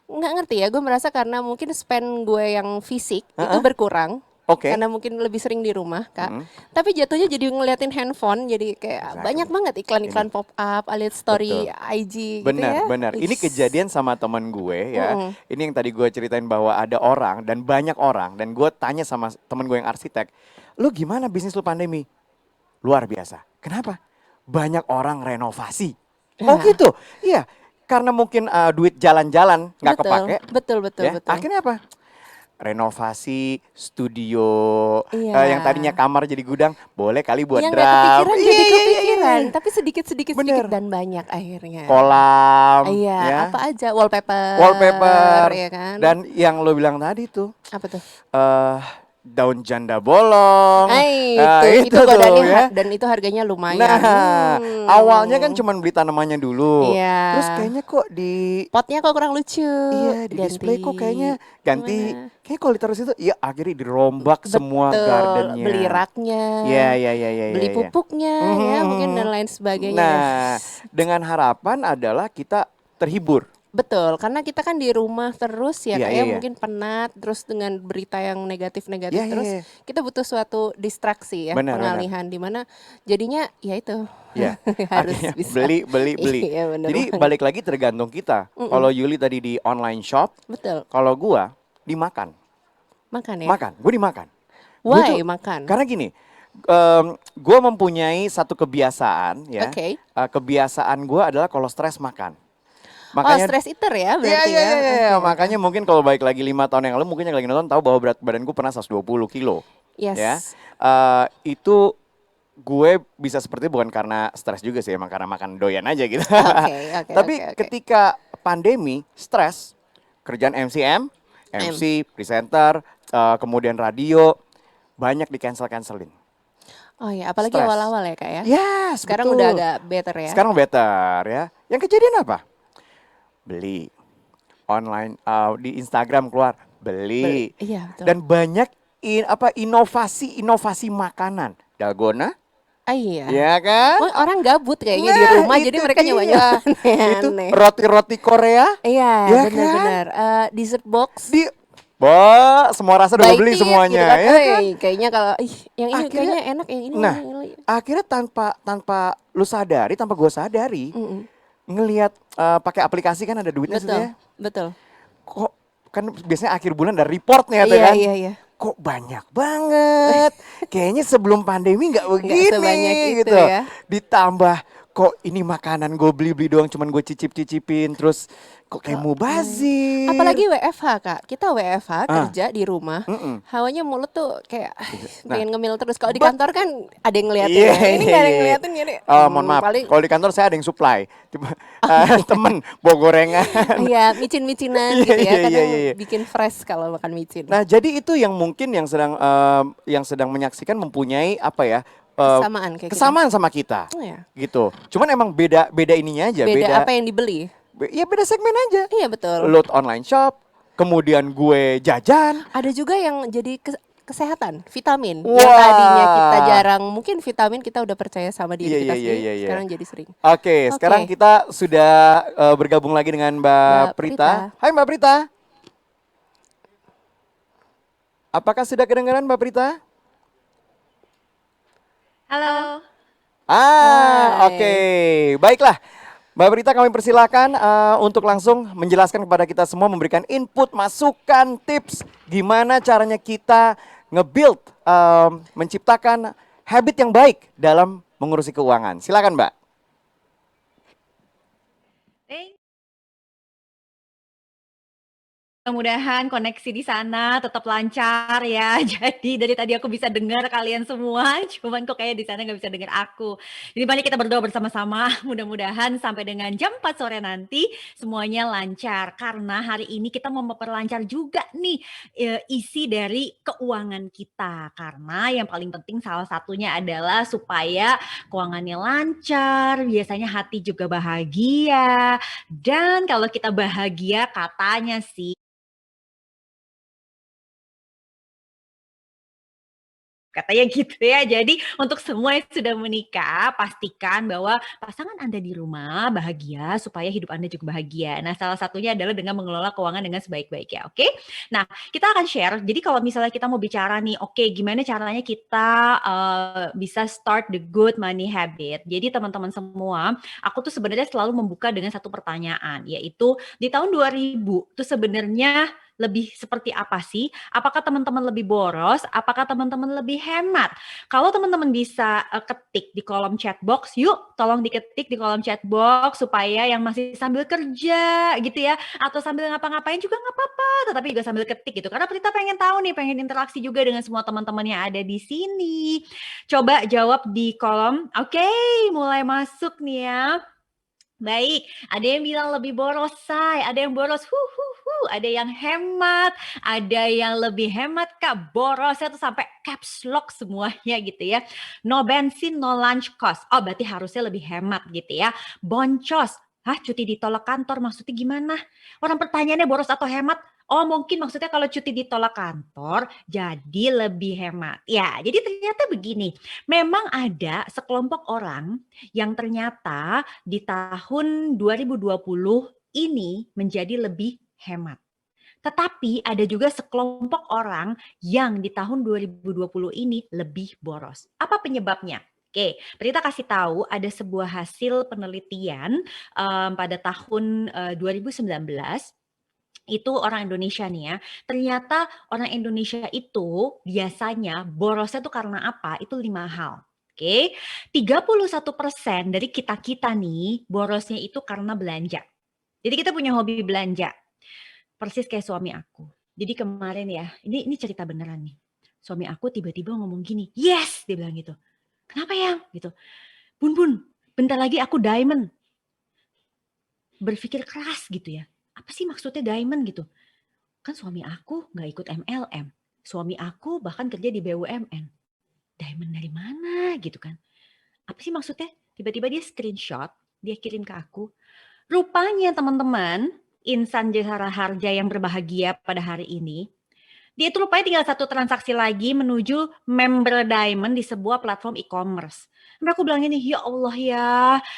Nggak ngerti ya, gue merasa karena mungkin spend gue yang fisik itu berkurang. Oke. Karena mungkin lebih sering di rumah Kak. Tapi jatuhnya jadi ngeliatin handphone, jadi kayak banyak banget iklan-iklan pop up, lihat story IG gitu ya. Benar. Ini kejadian sama teman gue ya. Ini yang tadi gue ceritain bahwa ada orang dan banyak orang. Dan gue tanya sama teman gue yang arsitek, lu gimana bisnis lu pandemi? Luar biasa. Kenapa? Banyak orang renovasi. Oh gitu? Iya. Karena mungkin duit jalan-jalan nggak kepake. Betul. Ya, akhirnya apa? Renovasi studio Iya. yang tadinya kamar jadi gudang, boleh kali buat Yang drum. nggak kepikiran jadi Iya. kepikiran, tapi sedikit dan banyak akhirnya. Kolam, Iya, ya. apa aja, wallpaper, ya kan? Dan yang lo bilang tadi tuh, Apa tuh? daun janda bolong. Itu tuh, godaannya ya. dan itu harganya lumayan. Nah, awalnya kan cuma beli tanamannya dulu. Iya. Terus kayaknya kok di Potnya kok kurang lucu. Iya, di display kok kayaknya ganti. Kayaknya kalau ditaruh situ, ya akhirnya dirombak semua Betul, gardennya. beli raknya. Iya. Beli pupuknya ya mungkin dan lain sebagainya. Nah, dengan harapan adalah kita terhibur. Betul, karena kita kan di rumah terus ya Iya, kayak iya. mungkin penat terus dengan berita yang negatif-negatif Iya, terus iya. kita butuh suatu distraksi ya, Benar, pengalihan di mana jadinya ya itu Ya, harus akhirnya bisa beli. Iya, benar Jadi banget. balik lagi tergantung kita. Kalau Yuli tadi di online shop, Betul. kalau gua dimakan. Makan ya. Makan, gue dimakan. Why Gua tuh- makan? Karena gini, gue mempunyai satu kebiasaan ya. Oke. Kebiasaan gue adalah kalau stres makan. Oh, Makanya stress eater ya Iya, berarti iya, ya? iya, iya. Oke. Makanya mungkin kalau balik lagi 5 tahun yang lalu, mungkin yang lagi nonton tahu bahwa berat badanku pernah 120 kilo. Ya, Yes. itu gue bisa seperti bukan karena stres juga sih, emang karena makan doyan aja gitu. Oke, oke, Tapi oke, oke. ketika pandemi, stres, kerjaan MC, presenter, kemudian radio, banyak di cancelin. Oh ya, apalagi Stres. awal-awal ya Kak ya? Yes, Sekarang betul. udah agak better ya? Sekarang better ya. Yang kejadian apa? Beli online, di Instagram keluar, beli. Iya betul. Dan banyak inovasi makanan. Dalgona, Ah, iya. ya kan? Oh, orang gabut kayaknya di Nah, rumah, jadi itu mereka dia. nyoba-nyoba Itu aneh-aneh. roti-roti Korea, Iya, ya kan? benar-benar. Dessert box, semua rasa udah gue beli Baitit semuanya, gitu kan. ya kan? Kayaknya kalau yang ini Akhirnya- kayaknya enak, yang ini. Nah, akhirnya tanpa lu sadari, tanpa gue sadari, ngelihat pakai aplikasi kan ada duitnya Betul, ya. betul. Kok kan biasanya akhir bulan ada reportnya tuh Iya, kan. iya. Kok banyak banget. Kayaknya sebelum pandemi nggak begini sebanyak itu gitu. ya. Ditambah kok ini makanan gue beli doang, cuman gue cicipin terus kok kayak mubazir. Apalagi WFH Kak, kita WFH Ah. kerja di rumah, hawanya mulut tuh kayak Nah. pengen ngemil terus. Kalau di kantor kan ada yang ngeliatin Iya, ya, ini iya, nggak ada yang iya. ngeliatin jadi. Mohon maaf, Paling kalau di kantor saya ada yang supply. Temen bawa gorengan. iya micin-micinan Iya, gitu ya, iya, kadang iya, iya. bikin fresh kalau makan micin. Nah, jadi itu yang mungkin yang sedang menyaksikan mempunyai apa ya? Kesamaan kayak kita. kesamaan sama kita. Oh, ya. Gitu. Cuman emang beda ininya aja, Beda apa yang dibeli? Ya beda segmen aja. Iya betul. Load online shop, kemudian gue jajan. Ada juga yang jadi kesehatan, vitamin. Yang Wah. tadinya kita jarang, mungkin vitamin kita udah percaya sama diri Iya, kita iya, sendiri, iya, iya. sekarang jadi sering. Oke, sekarang kita sudah bergabung lagi dengan Mbak Mbak Prita. Hai Mbak Prita. Apakah sudah kedengaran Mbak Prita? Halo. Hai. Oke. Baiklah. Mbak Prita, kami persilakan untuk langsung menjelaskan kepada kita semua, memberikan input, masukan, tips gimana caranya kita nge-build, menciptakan habit yang baik dalam mengurusi keuangan. Silakan Mbak. Mudah-mudahan koneksi di sana tetap lancar ya. Jadi dari tadi aku bisa dengar kalian semua, cuman kok kayak di sana nggak bisa dengar aku. Jadi mari kita berdoa bersama-sama. Mudah-mudahan sampai dengan jam 4 sore nanti semuanya lancar. Karena hari ini kita mau memperlancar juga nih isi dari keuangan kita. Karena yang paling penting salah satunya adalah supaya keuangannya lancar, biasanya hati juga bahagia. Dan kalau kita bahagia katanya sih katanya gitu ya. Jadi untuk semua yang sudah menikah, pastikan bahwa pasangan Anda di rumah bahagia supaya hidup Anda juga bahagia. Nah, salah satunya adalah dengan mengelola keuangan dengan sebaik-baiknya, oke? Nah, kita akan share. Jadi kalau misalnya kita mau bicara nih, oke, gimana caranya kita bisa start the good money habit. Jadi teman-teman semua, aku tuh sebenarnya selalu membuka dengan satu pertanyaan, yaitu di tahun 2000 tuh sebenarnya lebih seperti apa sih? Apakah teman-teman lebih boros? Apakah teman-teman lebih hemat? Kalau teman-teman bisa ketik di kolom chat box, yuk tolong diketik di kolom chat box supaya yang masih sambil kerja gitu ya, atau sambil ngapa-ngapain juga nggak apa-apa, tetapi juga sambil ketik gitu. Karena Prita pengen tahu nih, pengen interaksi juga dengan semua teman-teman yang ada di sini. Coba jawab di kolom. Oke, mulai masuk nih ya. Baik, ada yang bilang lebih boros, say. Ada yang boros, ada yang hemat, ada yang lebih hemat, Kak. Borosnya tuh sampai caps lock semuanya gitu ya. No bensin, no lunch cost. Oh, berarti harusnya lebih hemat gitu ya. Boncos. Hah, cuti ditolak kantor maksudnya gimana? Orang pertanyaannya boros atau hemat? Oh, mungkin maksudnya kalau cuti ditolak kantor jadi lebih hemat. Ya, jadi ternyata begini. Memang ada sekelompok orang yang ternyata di tahun 2020 ini menjadi lebih hemat. Tetapi ada juga sekelompok orang yang di tahun 2020 ini lebih boros. Apa penyebabnya? Oke, Prita kasih tahu ada sebuah hasil penelitian pada tahun 2019 itu orang Indonesia nih ya, ternyata orang Indonesia itu biasanya borosnya tuh karena apa? Itu 5 hal. Oke, 31% dari kita-kita nih borosnya itu karena belanja. Jadi kita punya hobi belanja, persis kayak suami aku. Jadi kemarin ya, ini cerita beneran nih. Suami aku tiba-tiba ngomong gini, yes, dia bilang gitu. Kenapa ya? Gitu. Bun, bentar lagi aku diamond. Berpikir keras gitu ya. Apa sih maksudnya diamond gitu? Kan suami aku nggak ikut MLM. Suami aku bahkan kerja di BUMN. Diamond dari mana gitu kan? Apa sih maksudnya? Tiba-tiba dia screenshot, dia kirim ke aku. Rupanya teman-teman, insan jasara harja yang berbahagia pada hari ini, dia itu rupanya tinggal satu transaksi lagi menuju member diamond di sebuah platform e-commerce. Sampai aku bilang ini, ya Allah ya,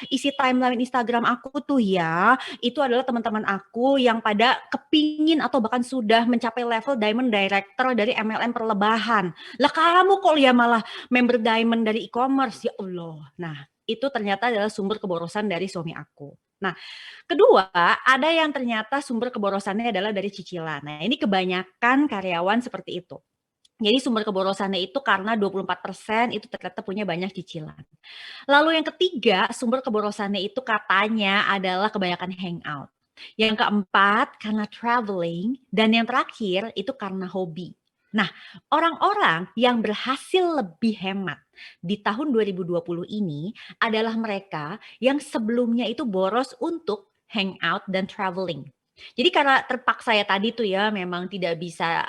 isi timeline Instagram aku tuh ya, itu adalah teman-teman aku yang pada kepingin atau bahkan sudah mencapai level diamond director dari MLM perlebahan. Lah kamu kok ya malah member diamond dari e-commerce, ya Allah. Nah, itu ternyata adalah sumber keborosan dari suami aku. Nah, kedua, ada yang ternyata sumber keborosannya adalah dari cicilan. Nah, ini kebanyakan karyawan seperti itu. Jadi sumber keborosannya itu karena 24% itu ternyata punya banyak cicilan. Lalu yang ketiga, sumber keborosannya itu katanya adalah kebanyakan hangout. Yang keempat, karena traveling. Dan yang terakhir, itu karena hobi. Nah, orang-orang yang berhasil lebih hemat di tahun 2020 ini adalah mereka yang sebelumnya itu boros untuk hangout dan traveling. Jadi karena terpaksa ya tadi tuh ya memang tidak bisa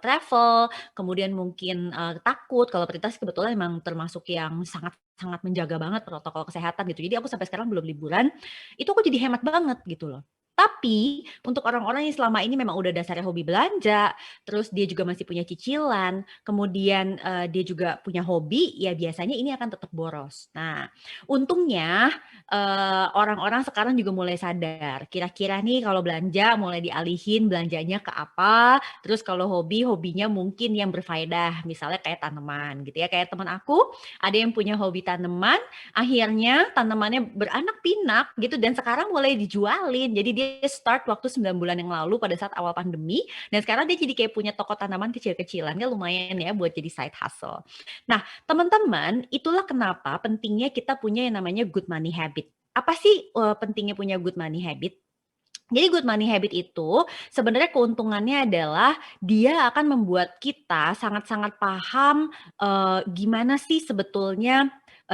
travel, kemudian mungkin takut, kalau Pritas kebetulan memang termasuk yang sangat menjaga banget protokol kesehatan gitu. Jadi aku sampai sekarang belum liburan, itu aku jadi hemat banget gitu loh. Tapi untuk orang-orang yang selama ini memang udah dasarnya hobi belanja, terus dia juga masih punya cicilan, kemudian dia juga punya hobi, ya biasanya ini akan tetap boros. Nah, untungnya orang-orang sekarang juga mulai sadar, kira-kira nih kalau belanja mulai dialihin belanjanya ke apa, terus kalau hobinya mungkin yang berfaedah, misalnya kayak tanaman gitu ya, kayak teman aku ada yang punya hobi tanaman, akhirnya tanamannya beranak pinak gitu dan sekarang mulai dijualin, jadi dia start waktu 9 bulan yang lalu pada saat awal pandemi, dan sekarang dia jadi kayak punya toko tanaman kecil-kecilan, ya lumayan ya buat jadi side hustle. Nah, teman-teman, itulah kenapa pentingnya kita punya yang namanya good money habit. Apa sih pentingnya punya good money habit? Jadi good money habit itu sebenarnya keuntungannya adalah dia akan membuat kita sangat-sangat paham gimana sih sebetulnya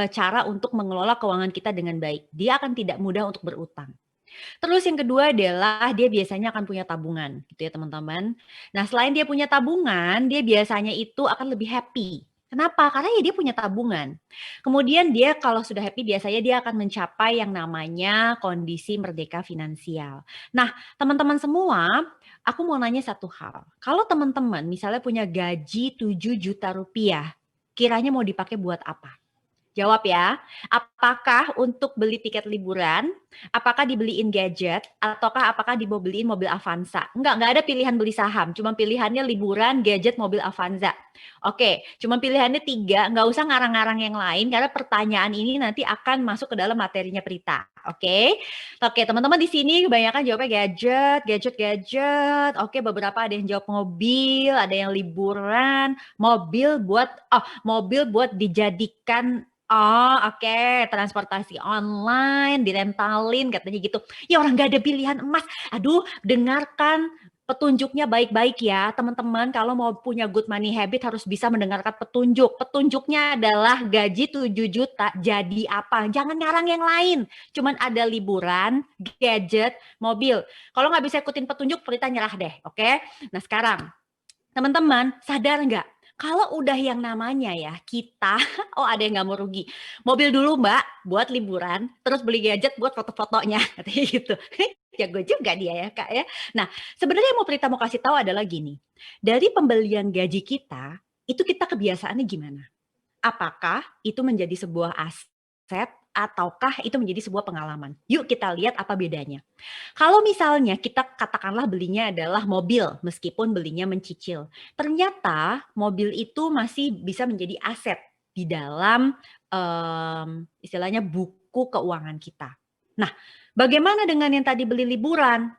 cara untuk mengelola keuangan kita dengan baik. Dia akan tidak mudah untuk berutang. Terus yang kedua adalah dia biasanya akan punya tabungan gitu ya teman-teman. Nah selain dia punya tabungan, dia biasanya itu akan lebih happy. Kenapa? Karena ya dia punya tabungan. Kemudian dia kalau sudah happy biasanya dia akan mencapai yang namanya kondisi merdeka finansial. Nah teman-teman semua, aku mau nanya satu hal. Kalau teman-teman misalnya punya gaji 7 juta rupiah, kiranya mau dipakai buat apa? Jawab ya, apakah untuk beli tiket liburan, apakah dibeliin gadget, ataukah apakah dibeliin mobil Avanza? Enggak ada pilihan beli saham, cuma pilihannya liburan, gadget, mobil Avanza. Oke, cuma pilihannya 3, nggak usah ngarang-ngarang yang lain, karena pertanyaan ini nanti akan masuk ke dalam materinya Prita. Oke, teman-teman di sini kebanyakan jawabnya gadget. Oke, beberapa ada yang jawab mobil, ada yang liburan, mobil buat dijadikan. Oh oke, transportasi online, direntalin katanya gitu. Ya orang nggak ada pilihan emas. Aduh, dengarkan petunjuknya baik-baik ya teman-teman. Kalau mau punya good money habit harus bisa mendengarkan petunjuk. Petunjuknya adalah gaji 7 juta jadi apa? Jangan ngarang yang lain. Cuman ada liburan, gadget, mobil. Kalau nggak bisa ikutin petunjuk, Prita nyerah deh. Oke? Nah sekarang, teman-teman sadar nggak? Kalau udah yang namanya ya kita, ada yang nggak mau rugi. Mobil dulu Mbak buat liburan, terus beli gadget buat foto-fotonya, katanya gitu. Jago juga dia ya Kak ya. Nah sebenarnya yang Prita mau kasih tahu adalah gini, dari pembelian gaji kita, itu kita kebiasaannya gimana? Apakah itu menjadi sebuah aset ataukah itu menjadi sebuah pengalaman? Yuk kita lihat apa bedanya. Kalau misalnya kita katakanlah belinya adalah mobil, meskipun belinya mencicil, ternyata mobil itu masih bisa menjadi aset di dalam istilahnya buku keuangan kita. Nah, bagaimana dengan yang tadi beli liburan?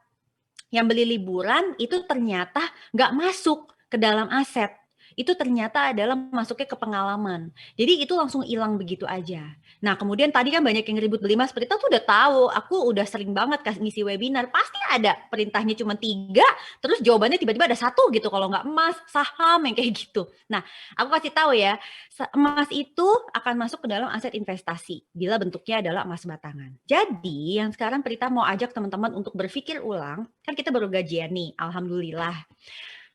yang beli liburan itu ternyata nggak masuk ke dalam aset. Itu ternyata adalah masuknya ke pengalaman. Jadi itu langsung hilang begitu aja. Nah kemudian tadi kan banyak yang ribut beli Mas Prita tuh udah tahu, aku udah sering banget ngisi webinar, pasti ada perintahnya cuma 3, terus jawabannya tiba-tiba ada 1 gitu, kalau nggak emas, saham, yang kayak gitu. Nah aku kasih tahu ya, emas itu akan masuk ke dalam aset investasi bila bentuknya adalah emas batangan. Jadi yang sekarang Prita mau ajak teman-teman untuk berpikir ulang, kan kita baru gajian nih, alhamdulillah.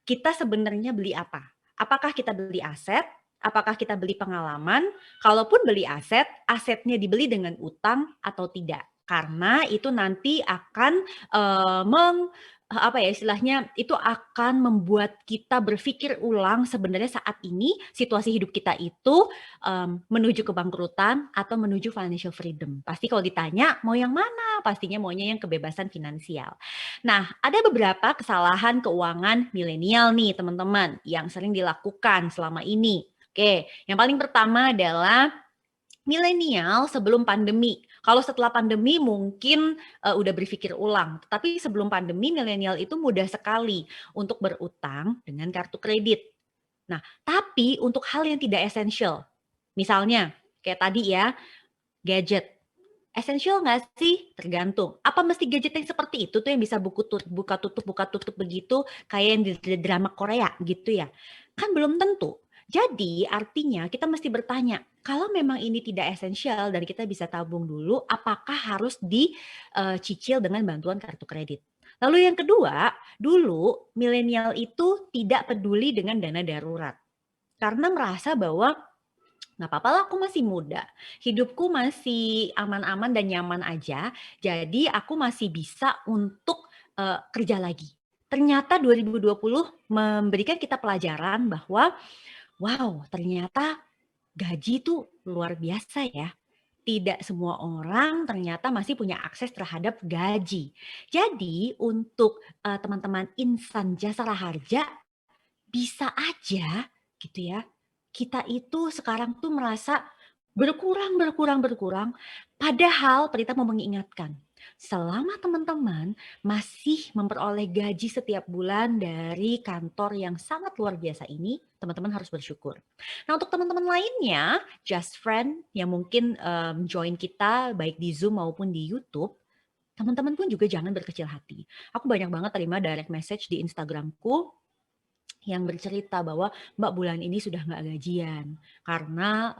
Kita sebenarnya beli apa? Apakah kita beli aset? Apakah kita beli pengalaman? Kalaupun beli aset, asetnya dibeli dengan utang atau tidak? Karena itu nanti akan istilahnya itu akan membuat kita berpikir ulang sebenarnya saat ini situasi hidup kita itu menuju kebangkrutan atau menuju financial freedom. Pasti kalau ditanya mau yang mana? Pastinya maunya yang kebebasan finansial. Nah, ada beberapa kesalahan keuangan milenial nih teman-teman yang sering dilakukan selama ini. Oke, yang paling pertama adalah milenial sebelum pandemi. Kalau setelah pandemi mungkin udah berpikir ulang. Tapi sebelum pandemi milenial itu mudah sekali untuk berutang dengan kartu kredit. Nah, tapi untuk hal yang tidak esensial. Misalnya kayak tadi ya, gadget. Esensial nggak sih? Tergantung. Apa mesti gadget yang seperti itu tuh yang bisa buka tutup begitu kayak yang di drama Korea gitu ya? Kan belum tentu. Jadi artinya kita mesti bertanya, kalau memang ini tidak esensial dan kita bisa tabung dulu, apakah harus dicicil dengan bantuan kartu kredit? Lalu yang kedua, dulu milenial itu tidak peduli dengan dana darurat. Karena merasa bahwa nggak apa-apa lah, aku masih muda, hidupku masih aman-aman dan nyaman aja, jadi aku masih bisa untuk kerja lagi. Ternyata 2020 memberikan kita pelajaran bahwa wow, ternyata gaji itu luar biasa ya. Tidak semua orang ternyata masih punya akses terhadap gaji. Jadi untuk teman-teman insan jasara harja, bisa aja gitu ya, kita itu sekarang tuh merasa berkurang. Padahal Prita mau mengingatkan, selama teman-teman masih memperoleh gaji setiap bulan dari kantor yang sangat luar biasa ini, teman-teman harus bersyukur. Nah untuk teman-teman lainnya, just friend yang mungkin join kita baik di Zoom maupun di YouTube, teman-teman pun juga jangan berkecil hati. Aku banyak banget terima direct message di Instagramku yang bercerita bahwa Mbak bulan ini sudah nggak gajian karena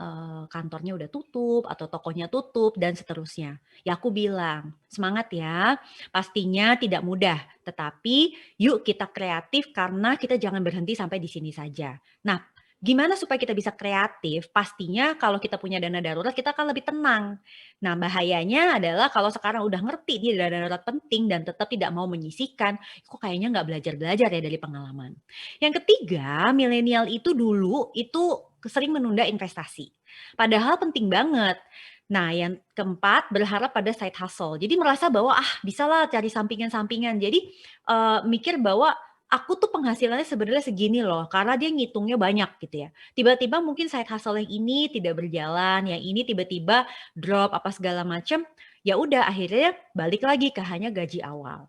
kantornya udah tutup atau tokonya tutup dan seterusnya. Ya aku bilang semangat ya, pastinya tidak mudah, tetapi yuk kita kreatif karena kita jangan berhenti sampai di sini saja. Nah, gimana supaya kita bisa kreatif? Pastinya kalau kita punya dana darurat kita akan lebih tenang. Nah bahayanya adalah kalau sekarang udah ngerti nih dana darurat penting dan tetap tidak mau menyisihkan, kok kayaknya nggak belajar-belajar ya dari pengalaman. Yang ketiga, milenial itu dulu itu sering menunda investasi. Padahal penting banget. Nah yang keempat, berharap pada side hustle. Jadi merasa bahwa bisalah cari sampingan-sampingan. Jadi mikir bahwa aku tuh penghasilannya sebenarnya segini loh, karena dia ngitungnya banyak gitu ya. Tiba-tiba mungkin side hustle yang ini tidak berjalan, yang ini tiba-tiba drop apa segala macam, ya udah akhirnya balik lagi ke hanya gaji awal.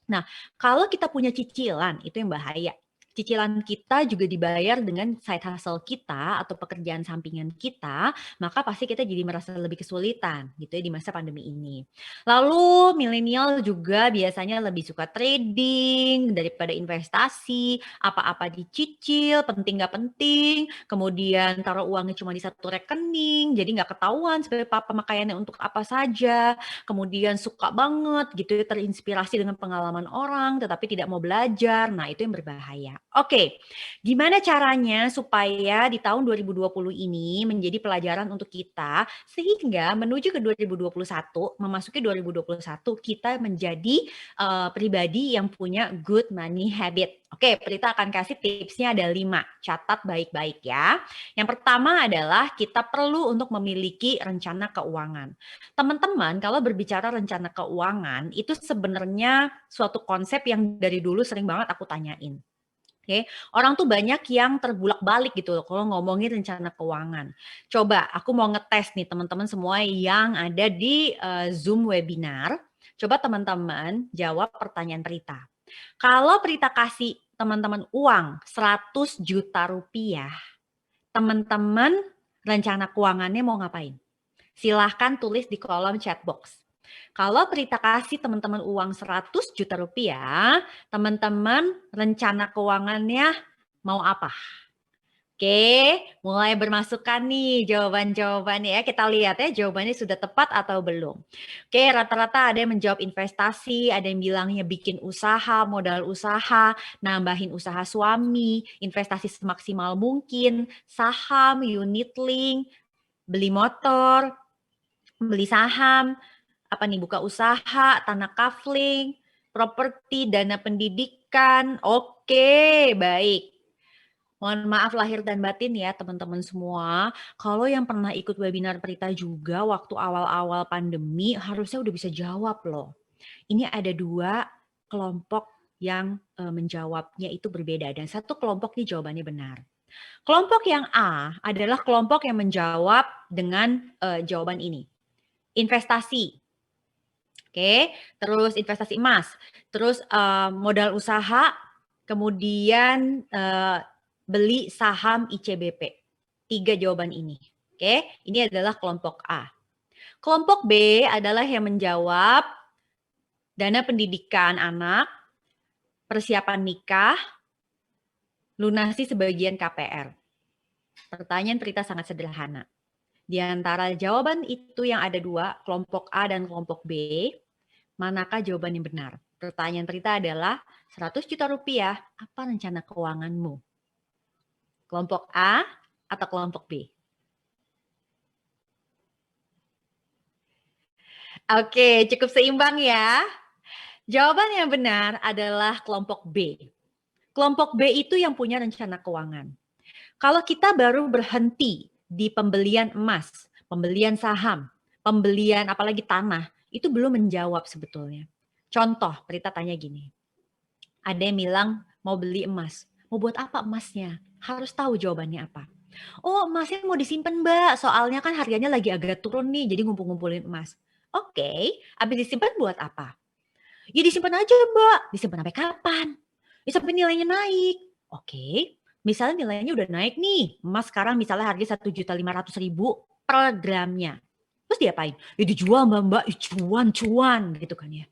Nah, kalau kita punya cicilan, itu yang bahaya. Cicilan kita juga dibayar dengan side hustle kita atau pekerjaan sampingan kita, maka pasti kita jadi merasa lebih kesulitan gitu ya di masa pandemi ini. Lalu milenial juga biasanya lebih suka trading daripada investasi, apa-apa dicicil, penting nggak penting, kemudian taruh uangnya cuma di satu rekening, jadi nggak ketahuan sebenarnya pemakaiannya untuk apa saja, kemudian suka banget gitu ya terinspirasi dengan pengalaman orang, tetapi tidak mau belajar, nah itu yang berbahaya. Oke, gimana caranya supaya di tahun 2020 ini menjadi pelajaran untuk kita sehingga menuju ke 2021, memasuki 2021 kita menjadi pribadi yang punya good money habit. Oke, Prita akan kasih tipsnya ada 5, catat baik-baik ya. Yang pertama adalah kita perlu untuk memiliki rencana keuangan. Teman-teman, kalau berbicara rencana keuangan, itu sebenarnya suatu konsep yang dari dulu sering banget aku tanyain. Oke, orang tuh banyak yang terbulak-balik gitu loh kalau ngomongin rencana keuangan. Coba aku mau ngetes nih teman-teman semua yang ada di Zoom webinar. Coba teman-teman jawab pertanyaan Prita. Kalau Prita kasih teman-teman uang 100 juta rupiah, teman-teman rencana keuangannya mau ngapain? Silahkan tulis di kolom chat box. Kalau Prita kasih teman-teman uang 100 juta rupiah, teman-teman rencana keuangannya mau apa? Oke, mulai bermasukan nih jawaban-jawabannya ya. Kita lihat ya jawabannya sudah tepat atau belum. Oke, rata-rata ada yang menjawab investasi, ada yang bilangnya bikin usaha, modal usaha, nambahin usaha suami, investasi semaksimal mungkin, saham, unit link, beli motor, beli saham, apa nih, buka usaha, tanah kafling, properti, dana pendidikan. Oke, baik. Mohon maaf lahir dan batin ya teman-teman semua. Kalau yang pernah ikut webinar Prita juga waktu awal-awal pandemi harusnya udah bisa jawab loh. Ini ada 2 kelompok yang menjawabnya itu berbeda dan satu kelompok nih jawabannya benar. Kelompok yang A adalah kelompok yang menjawab dengan jawaban ini. Investasi. Oke, terus investasi emas, terus modal usaha, kemudian beli saham ICBP. 3 jawaban ini. Oke, ini adalah kelompok A. Kelompok B adalah yang menjawab dana pendidikan anak, persiapan nikah, lunasi sebagian KPR. Pertanyaan Prita sangat sederhana. Di antara jawaban itu yang ada 2, kelompok A dan kelompok B, manakah jawaban yang benar? Pertanyaan Prita adalah 100 juta rupiah, apa rencana keuanganmu? Kelompok A atau kelompok B? Oke, cukup seimbang ya. Jawaban yang benar adalah kelompok B. Kelompok B itu yang punya rencana keuangan. Kalau kita baru berhenti di pembelian emas, pembelian saham, pembelian apalagi tanah, itu belum menjawab sebetulnya. Contoh, Prita tanya gini. Ada yang bilang mau beli emas. Mau buat apa emasnya? Harus tahu jawabannya apa. Oh, emasnya mau disimpan, Mbak. Soalnya kan harganya lagi agak turun nih, jadi ngumpul-ngumpulin emas. Oke, habis disimpan buat apa? Ya disimpan aja, Mbak. Disimpan sampai kapan? Ya sampai nilainya naik. Oke, misalnya nilainya udah naik nih. Emas sekarang misalnya harga 1.500.000 per gramnya. Terus diapain? Ya dijual, Mbak. Cuan-cuan gitu kan ya.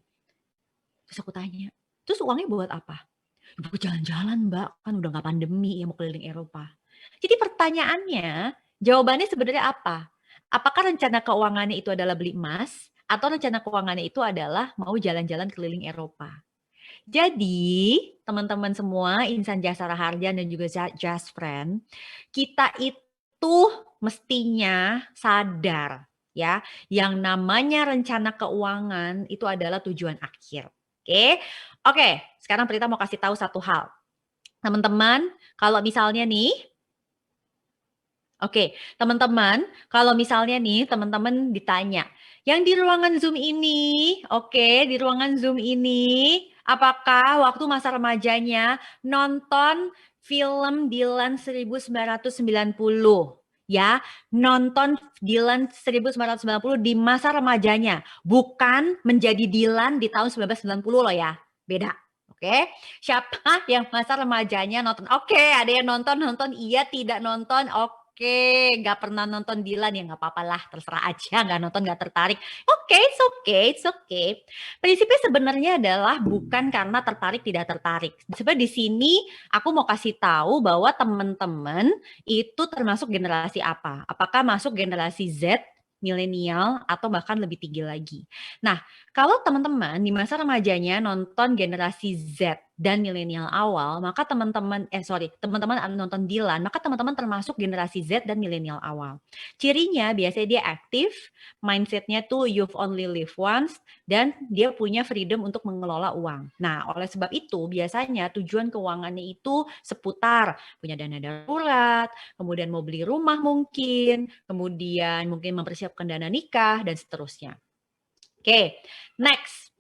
Terus aku tanya, terus uangnya buat apa? Buat jalan-jalan, Mbak, kan udah nggak pandemi ya mau keliling Eropa. Jadi pertanyaannya, jawabannya sebenarnya apa? Apakah rencana keuangannya itu adalah beli emas atau rencana keuangannya itu adalah mau jalan-jalan keliling Eropa? Jadi, teman-teman semua, Insan Jasara Harja dan juga Just Friend, kita itu mestinya sadar ya, yang namanya rencana keuangan itu adalah tujuan akhir. Oke, sekarang Prita mau kasih tahu satu hal. Teman-teman, kalau misalnya nih, teman-teman, kalau misalnya nih, teman-teman ditanya, yang di ruangan Zoom ini, di ruangan Zoom ini, apakah waktu masa remajanya nonton film Dilan 1990? Ya, nonton Dilan 1990 di masa remajanya, bukan menjadi Dilan di tahun 1990 loh ya, beda. Siapa yang masa remajanya nonton? Ada yang nonton, iya, tidak nonton, nggak pernah nonton Dilan, ya nggak apa-apa lah, terserah aja, nggak nonton, nggak tertarik. It's okay. Prinsipnya sebenarnya adalah bukan karena tertarik tidak tertarik. Sebenarnya di sini aku mau kasih tahu bahwa teman-teman itu termasuk generasi apa? Apakah masuk generasi Z, milenial, atau bahkan lebih tinggi lagi. Nah, kalau teman-teman di masa remajanya nonton generasi Z dan milenial awal, maka teman-teman nonton Dilan, maka teman-teman termasuk generasi Z dan milenial awal. Cirinya biasanya dia aktif, mindsetnya tuh you've only live once, dan dia punya freedom untuk mengelola uang. Nah, oleh sebab itu biasanya tujuan keuangannya itu seputar punya dana darurat, kemudian mau beli rumah mungkin, kemudian mungkin mempersiapkan dana nikah, dan seterusnya. Next.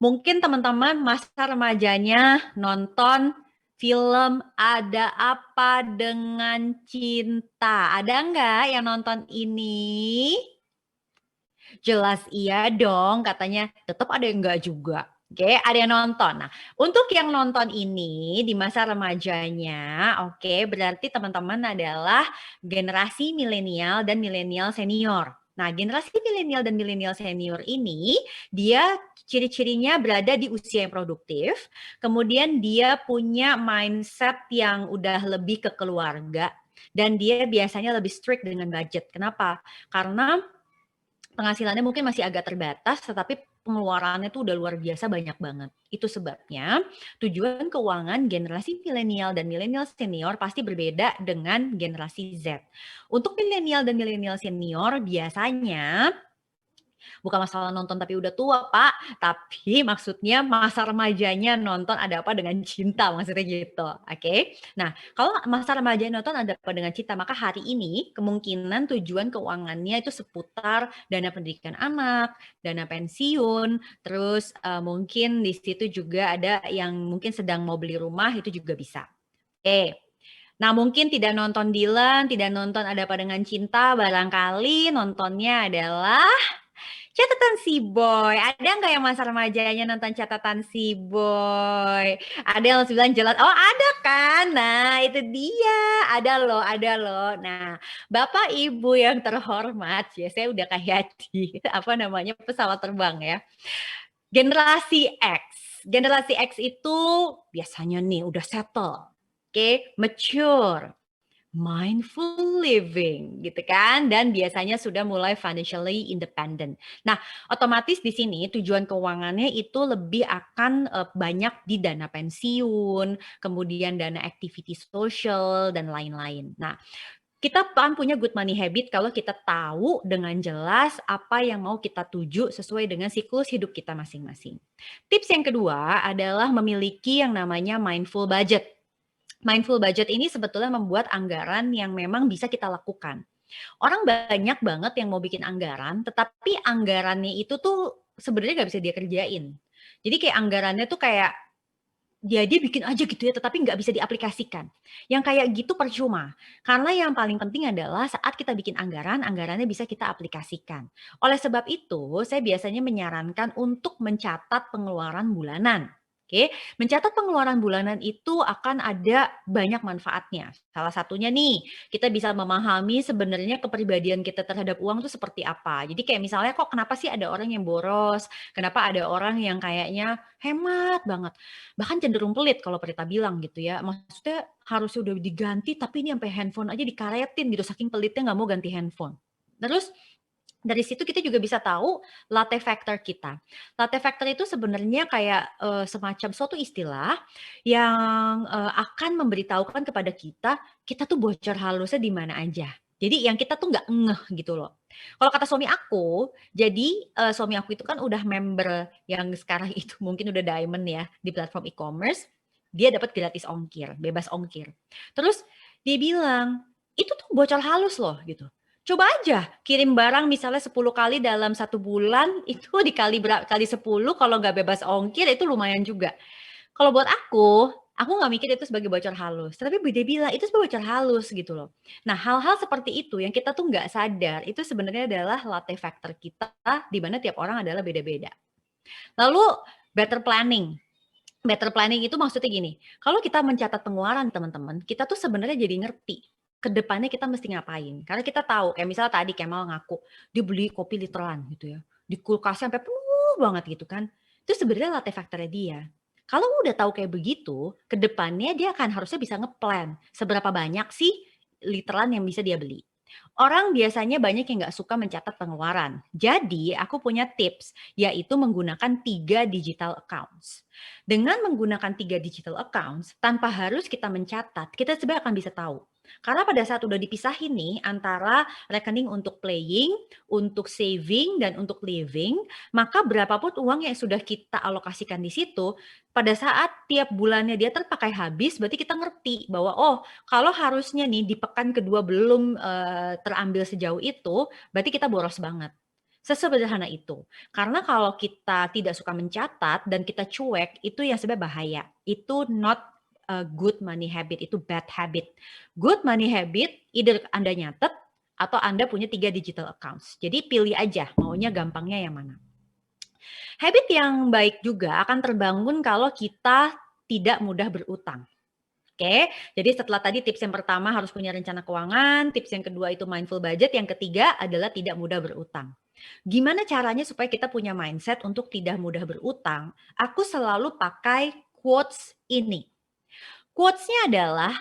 Mungkin teman-teman masa remajanya nonton film Ada Apa Dengan Cinta. Ada nggak yang nonton ini? Jelas iya dong, katanya tetap ada yang enggak juga. Oke, ada yang nonton. Nah, untuk yang nonton ini di masa remajanya, oke, berarti teman-teman adalah generasi milenial dan milenial senior. Nah, generasi milenial dan milenial senior ini, dia ciri-cirinya berada di usia yang produktif, kemudian dia punya mindset yang udah lebih ke keluarga, dan dia biasanya lebih strict dengan budget. Kenapa? Karena penghasilannya mungkin masih agak terbatas, tetapi pengeluarannya tuh udah luar biasa banyak banget. Itu sebabnya tujuan keuangan generasi milenial dan milenial senior pasti berbeda dengan generasi Z. Untuk milenial dan milenial senior biasanya bukan masalah nonton tapi udah tua, Pak, tapi maksudnya masa remajanya nonton Ada Apa Dengan Cinta, maksudnya gitu, oke? Nah, kalau masa remajanya nonton Ada Apa Dengan Cinta, maka hari ini kemungkinan tujuan keuangannya itu seputar dana pendidikan anak, dana pensiun, terus mungkin di situ juga ada yang mungkin sedang mau beli rumah, itu juga bisa. Oke. Nah, mungkin tidak nonton Dilan, tidak nonton Ada Apa Dengan Cinta, barangkali nontonnya adalah Catatan Si Boy. Ada nggak yang masa remajanya nonton Catatan Si Boy? Ada yang langsung bilang jelas, oh ada kan? Nah, itu dia. Ada loh, ada loh. Nah, Bapak Ibu yang terhormat, ya saya udah kayak di apa namanya pesawat terbang ya. Generasi X. Generasi X itu biasanya nih udah settle. Oke, mature, mindful living gitu kan, dan biasanya sudah mulai financially independent. Nah, otomatis di sini tujuan keuangannya itu lebih akan banyak di dana pensiun, kemudian dana activity social dan lain-lain. Nah, kita kan punya good money habit kalau kita tahu dengan jelas apa yang mau kita tuju sesuai dengan siklus hidup kita masing-masing. Tips yang kedua adalah memiliki yang namanya mindful budget. Mindful budget ini sebetulnya membuat anggaran yang memang bisa kita lakukan. Orang banyak banget yang mau bikin anggaran, tetapi anggarannya itu tuh sebenarnya nggak bisa dia kerjain. Jadi kayak anggarannya tuh kayak dia bikin aja gitu ya, tetapi nggak bisa diaplikasikan. Yang kayak gitu percuma. Karena yang paling penting adalah saat kita bikin anggaran, anggarannya bisa kita aplikasikan. Oleh sebab itu, saya biasanya menyarankan untuk mencatat pengeluaran bulanan. Oke, mencatat pengeluaran bulanan itu akan ada banyak manfaatnya. Salah satunya nih, kita bisa memahami sebenarnya kepribadian kita terhadap uang itu seperti apa. Jadi kayak misalnya kok kenapa sih ada orang yang boros, kenapa ada orang yang kayaknya hemat banget. Bahkan cenderung pelit kalau Prita bilang gitu ya. Maksudnya harusnya udah diganti tapi ini sampai handphone aja dikaretin gitu, saking pelitnya nggak mau ganti handphone. Terus dari situ kita juga bisa tahu latte factor kita. Latte factor itu sebenarnya kayak semacam suatu istilah yang akan memberitahukan kepada kita tuh bocor halusnya di mana aja. Jadi yang kita tuh nggak ngeh gitu loh. Kalau kata suami aku, jadi suami aku itu kan udah member yang sekarang itu mungkin udah diamond ya di platform e-commerce, dia dapat gratis ongkir, bebas ongkir. Terus dia bilang, itu tuh bocor halus loh gitu. Coba aja kirim barang misalnya 10 kali dalam 1 bulan, itu dikali kali 10 kalau nggak bebas ongkir itu lumayan juga. Kalau buat aku nggak mikir itu sebagai bocor halus, tapi dia bilang itu sebagai bocor halus gitu loh. Nah, hal-hal seperti itu yang kita tuh nggak sadar, itu sebenarnya adalah latte factor kita, di mana tiap orang adalah beda-beda. Lalu better planning. Better planning itu maksudnya gini, kalau kita mencatat pengeluaran teman-teman, kita tuh sebenarnya jadi ngerti ke depannya kita mesti ngapain. Karena kita tahu, kayak misalnya tadi Kemal ngaku, dia beli kopi literan gitu ya. Di kulkasnya sampai penuh banget gitu kan. Itu sebenarnya latte factornya dia. Kalau udah tahu kayak begitu, ke depannya dia akan harusnya bisa ngeplan seberapa banyak sih literan yang bisa dia beli. Orang biasanya banyak yang nggak suka mencatat pengeluaran. Jadi aku punya tips, yaitu menggunakan 3 digital accounts. Dengan menggunakan 3 digital accounts, tanpa harus kita mencatat, kita sebenarnya akan bisa tahu. Karena pada saat udah dipisahin nih antara rekening untuk playing, untuk saving, dan untuk living, maka berapapun uang yang sudah kita alokasikan di situ, pada saat tiap bulannya dia terpakai habis, berarti kita ngerti bahwa oh kalau harusnya nih di pekan kedua belum terambil sejauh itu, berarti kita boros banget. Sesederhana itu. Karena kalau kita tidak suka mencatat dan kita cuek, itu yang sebenarnya bahaya. Itu not a good money habit, itu bad habit. Good money habit, either Anda nyatet atau Anda punya 3 digital accounts. Jadi pilih aja maunya gampangnya yang mana. Habit yang baik juga akan terbangun kalau kita tidak mudah berutang. Oke, jadi setelah tadi tips yang pertama harus punya rencana keuangan, tips yang kedua itu mindful budget, yang ketiga adalah tidak mudah berutang. Gimana caranya supaya kita punya mindset untuk tidak mudah berutang? Aku selalu pakai quotes ini. Quotes-nya adalah,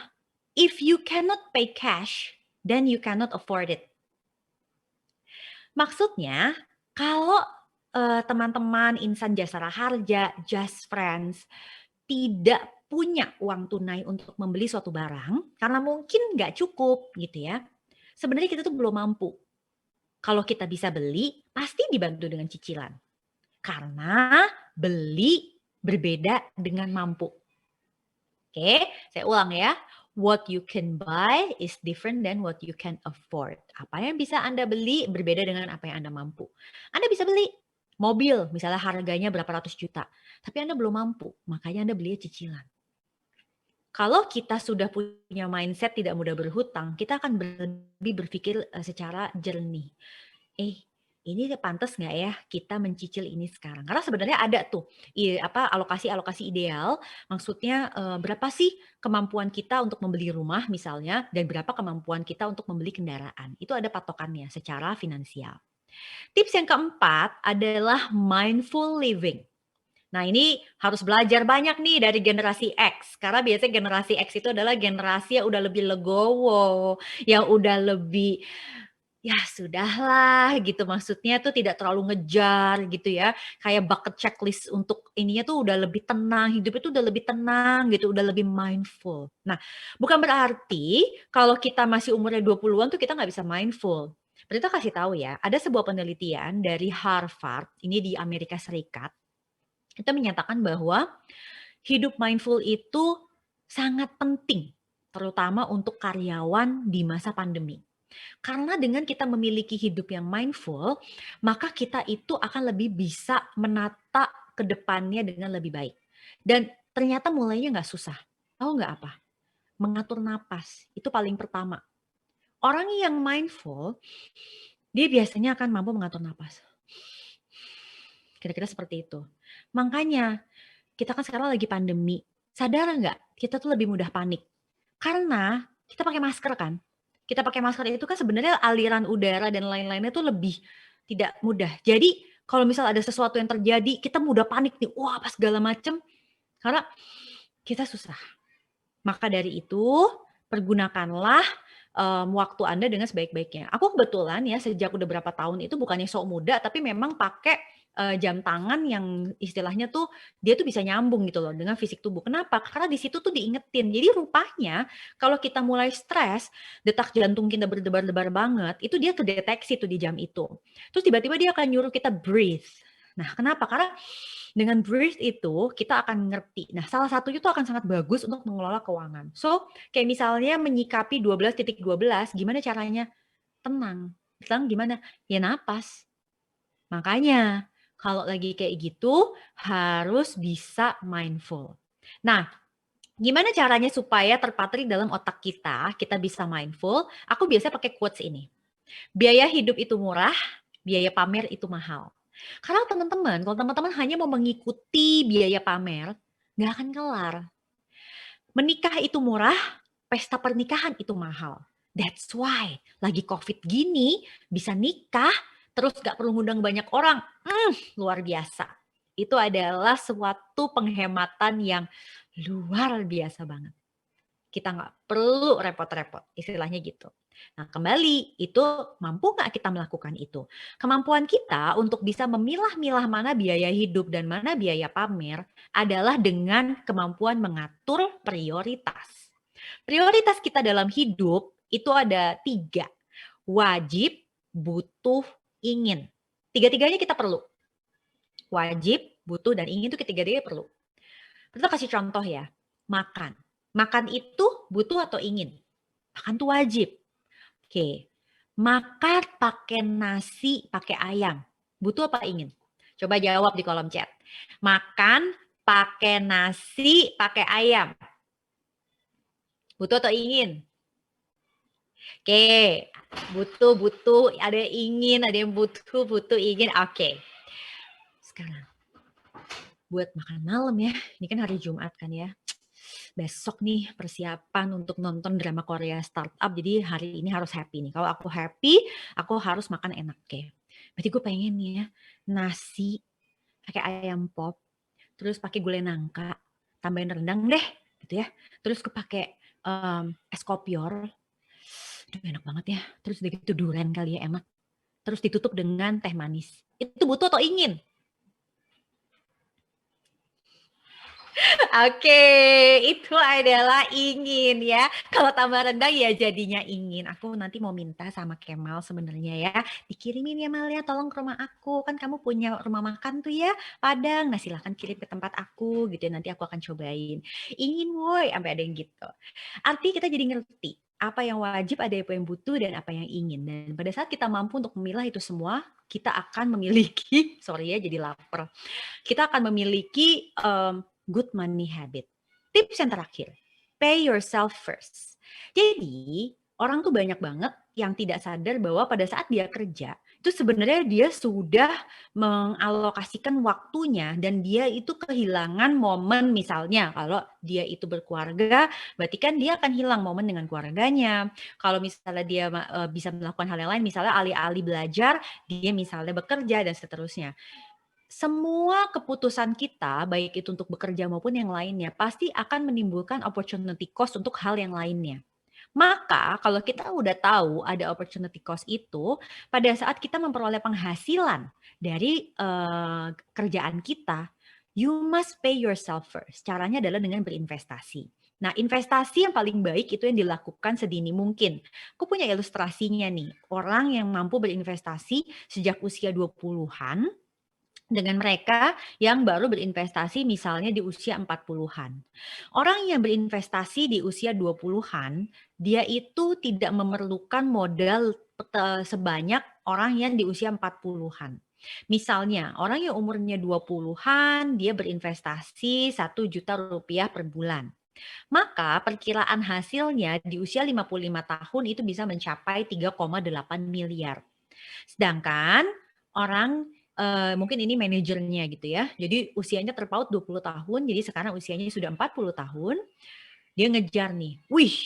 if you cannot pay cash, then you cannot afford it. Maksudnya, kalau teman-teman insan jasara harja, just friends, tidak punya uang tunai untuk membeli suatu barang, karena mungkin nggak cukup gitu ya, sebenarnya kita tuh belum mampu. Kalau kita bisa beli, pasti dibantu dengan cicilan. Karena beli berbeda dengan mampu. Oke, saya ulang ya. What you can buy is different than what you can afford. Apa yang bisa Anda beli berbeda dengan apa yang Anda mampu. Anda bisa beli mobil, misalnya harganya berapa ratus juta. Tapi Anda belum mampu, makanya Anda beli cicilan. Kalau kita sudah punya mindset tidak mudah berhutang, kita akan lebih berpikir secara jernih. Ini pantas nggak ya kita mencicil ini sekarang? Karena sebenarnya ada tuh alokasi ideal. Maksudnya berapa sih kemampuan kita untuk membeli rumah misalnya, dan berapa kemampuan kita untuk membeli kendaraan. Itu ada patokannya secara finansial. Tips yang keempat adalah mindful living. Nah, ini harus belajar banyak nih dari generasi X. Karena biasanya generasi X itu adalah generasi yang udah lebih legowo, yang udah lebih, ya sudahlah gitu, maksudnya tuh tidak terlalu ngejar gitu ya. Kayak bucket checklist untuk ininya tuh udah lebih tenang, hidup itu udah lebih tenang gitu, udah lebih mindful. Nah, bukan berarti kalau kita masih umurnya 20-an tuh kita nggak bisa mindful. Berita kasih tahu ya, ada sebuah penelitian dari Harvard, ini di Amerika Serikat, itu menyatakan bahwa hidup mindful itu sangat penting, terutama untuk karyawan di masa pandemi. Karena dengan kita memiliki hidup yang mindful, maka kita itu akan lebih bisa menata ke depannya dengan lebih baik. Dan ternyata mulainya nggak susah. Tahu nggak apa? Mengatur napas, itu paling pertama. Orang yang mindful, dia biasanya akan mampu mengatur napas. Kira-kira seperti itu. Makanya, kita kan sekarang lagi pandemi. Sadar nggak? Kita tuh lebih mudah panik. Karena kita pakai masker kan? Kita pakai masker itu kan sebenarnya aliran udara dan lain-lainnya tuh lebih tidak mudah. Jadi, kalau misal ada sesuatu yang terjadi, kita mudah panik nih. Wah, apa segala macem. Karena kita susah. Maka dari itu, pergunakanlah waktu Anda dengan sebaik-baiknya. Aku kebetulan ya sejak udah berapa tahun itu bukannya sok muda, tapi memang pakai jam tangan yang istilahnya tuh dia tuh bisa nyambung gitu loh dengan fisik tubuh. Kenapa? Karena di situ tuh diingetin. Jadi rupanya kalau kita mulai stres, detak jantung kita berdebar-debar banget, itu dia kedeteksi tuh di jam itu. Terus tiba-tiba dia akan nyuruh kita breathe. Nah, kenapa? Karena dengan breathe itu kita akan ngerti. Nah, salah satunya itu akan sangat bagus untuk mengelola keuangan. So, kayak misalnya menyikapi 12.12, gimana caranya? Tenang. Tenang gimana? Ya napas. Makanya, kalau lagi kayak gitu, harus bisa mindful. Nah, gimana caranya supaya terpatri dalam otak kita bisa mindful? Aku biasanya pakai quotes ini. Biaya hidup itu murah, biaya pamer itu mahal. Karena teman-teman, kalau teman-teman hanya mau mengikuti biaya pamer, nggak akan kelar. Menikah itu murah, pesta pernikahan itu mahal. That's why lagi COVID gini bisa nikah, terus nggak perlu ngundang banyak orang. Luar biasa. Itu adalah suatu penghematan yang luar biasa banget. Kita nggak perlu repot-repot, istilahnya gitu. Nah, kembali, itu mampu nggak kita melakukan itu? Kemampuan kita untuk bisa memilah-milah mana biaya hidup dan mana biaya pamer adalah dengan kemampuan mengatur prioritas. Prioritas kita dalam hidup itu ada 3. Wajib, butuh, ingin. Tiga-tiganya kita perlu. Wajib, butuh, dan ingin itu ketiga-tiganya perlu. Kita kasih contoh ya, makan. Makan itu butuh atau ingin? Makan itu wajib. Oke, makan pakai nasi, pakai ayam. Butuh apa ingin? Coba jawab di kolom chat. Makan pakai nasi, pakai ayam. Butuh atau ingin? Oke, butuh, ada yang ingin, ada yang butuh ingin. Oke. Sekarang buat makan malam ya. Ini kan hari Jumat kan ya. Besok nih persiapan untuk nonton drama Korea startup. Jadi hari ini harus happy nih. Kalau aku happy, aku harus makan enak kayak. Berarti gue pengen nih ya nasi pakai ayam pop, terus pakai gulai nangka, tambahin rendang deh, gitu ya. Terus gue pakai es kopior. Aduh, enak banget ya. Terus udah gitu durian kali ya enak. Terus ditutup dengan teh manis. Itu butuh atau ingin? Oke, itu adalah ingin ya. Kalau tambah rendang ya jadinya ingin. Aku nanti mau minta sama Kemal sebenarnya ya, dikirimin ya Mal ya, tolong ke rumah aku. Kan kamu punya rumah makan tuh ya, Padang. Nah silahkan kirim ke tempat aku gitu ya, nanti aku akan cobain. Ingin woi, sampai ada yang gitu. Artinya kita jadi ngerti apa yang wajib, ada apa yang butuh, dan apa yang ingin. Dan pada saat kita mampu untuk memilah itu semua, kita akan memiliki, sorry ya jadi lapar, kita akan memiliki good money habit. Tips yang terakhir, pay yourself first. Jadi, orang tuh banyak banget yang tidak sadar bahwa pada saat dia kerja, itu sebenarnya dia sudah mengalokasikan waktunya dan dia itu kehilangan momen, misalnya kalau dia itu berkeluarga, berarti kan dia akan hilang momen dengan keluarganya. Kalau misalnya dia bisa melakukan hal yang lain, misalnya alih-alih belajar, dia misalnya bekerja dan seterusnya. Semua keputusan kita, baik itu untuk bekerja maupun yang lainnya, pasti akan menimbulkan opportunity cost untuk hal yang lainnya. Maka kalau kita udah tahu ada opportunity cost itu, pada saat kita memperoleh penghasilan dari kerjaan kita, you must pay yourself first. Caranya adalah dengan berinvestasi. Nah, investasi yang paling baik itu yang dilakukan sedini mungkin. Aku punya ilustrasinya nih. Orang yang mampu berinvestasi sejak usia 20-an, dengan mereka yang baru berinvestasi misalnya di usia 40-an. Orang yang berinvestasi di usia 20-an, dia itu tidak memerlukan modal sebanyak orang yang di usia 40-an. Misalnya, orang yang umurnya 20-an, dia berinvestasi 1 juta rupiah per bulan. Maka perkiraan hasilnya di usia 55 tahun itu bisa mencapai 3,8 miliar. Sedangkan orang mungkin ini manajernya gitu ya. Jadi usianya terpaut 20 tahun, jadi sekarang usianya sudah 40 tahun. Dia ngejar nih, wih,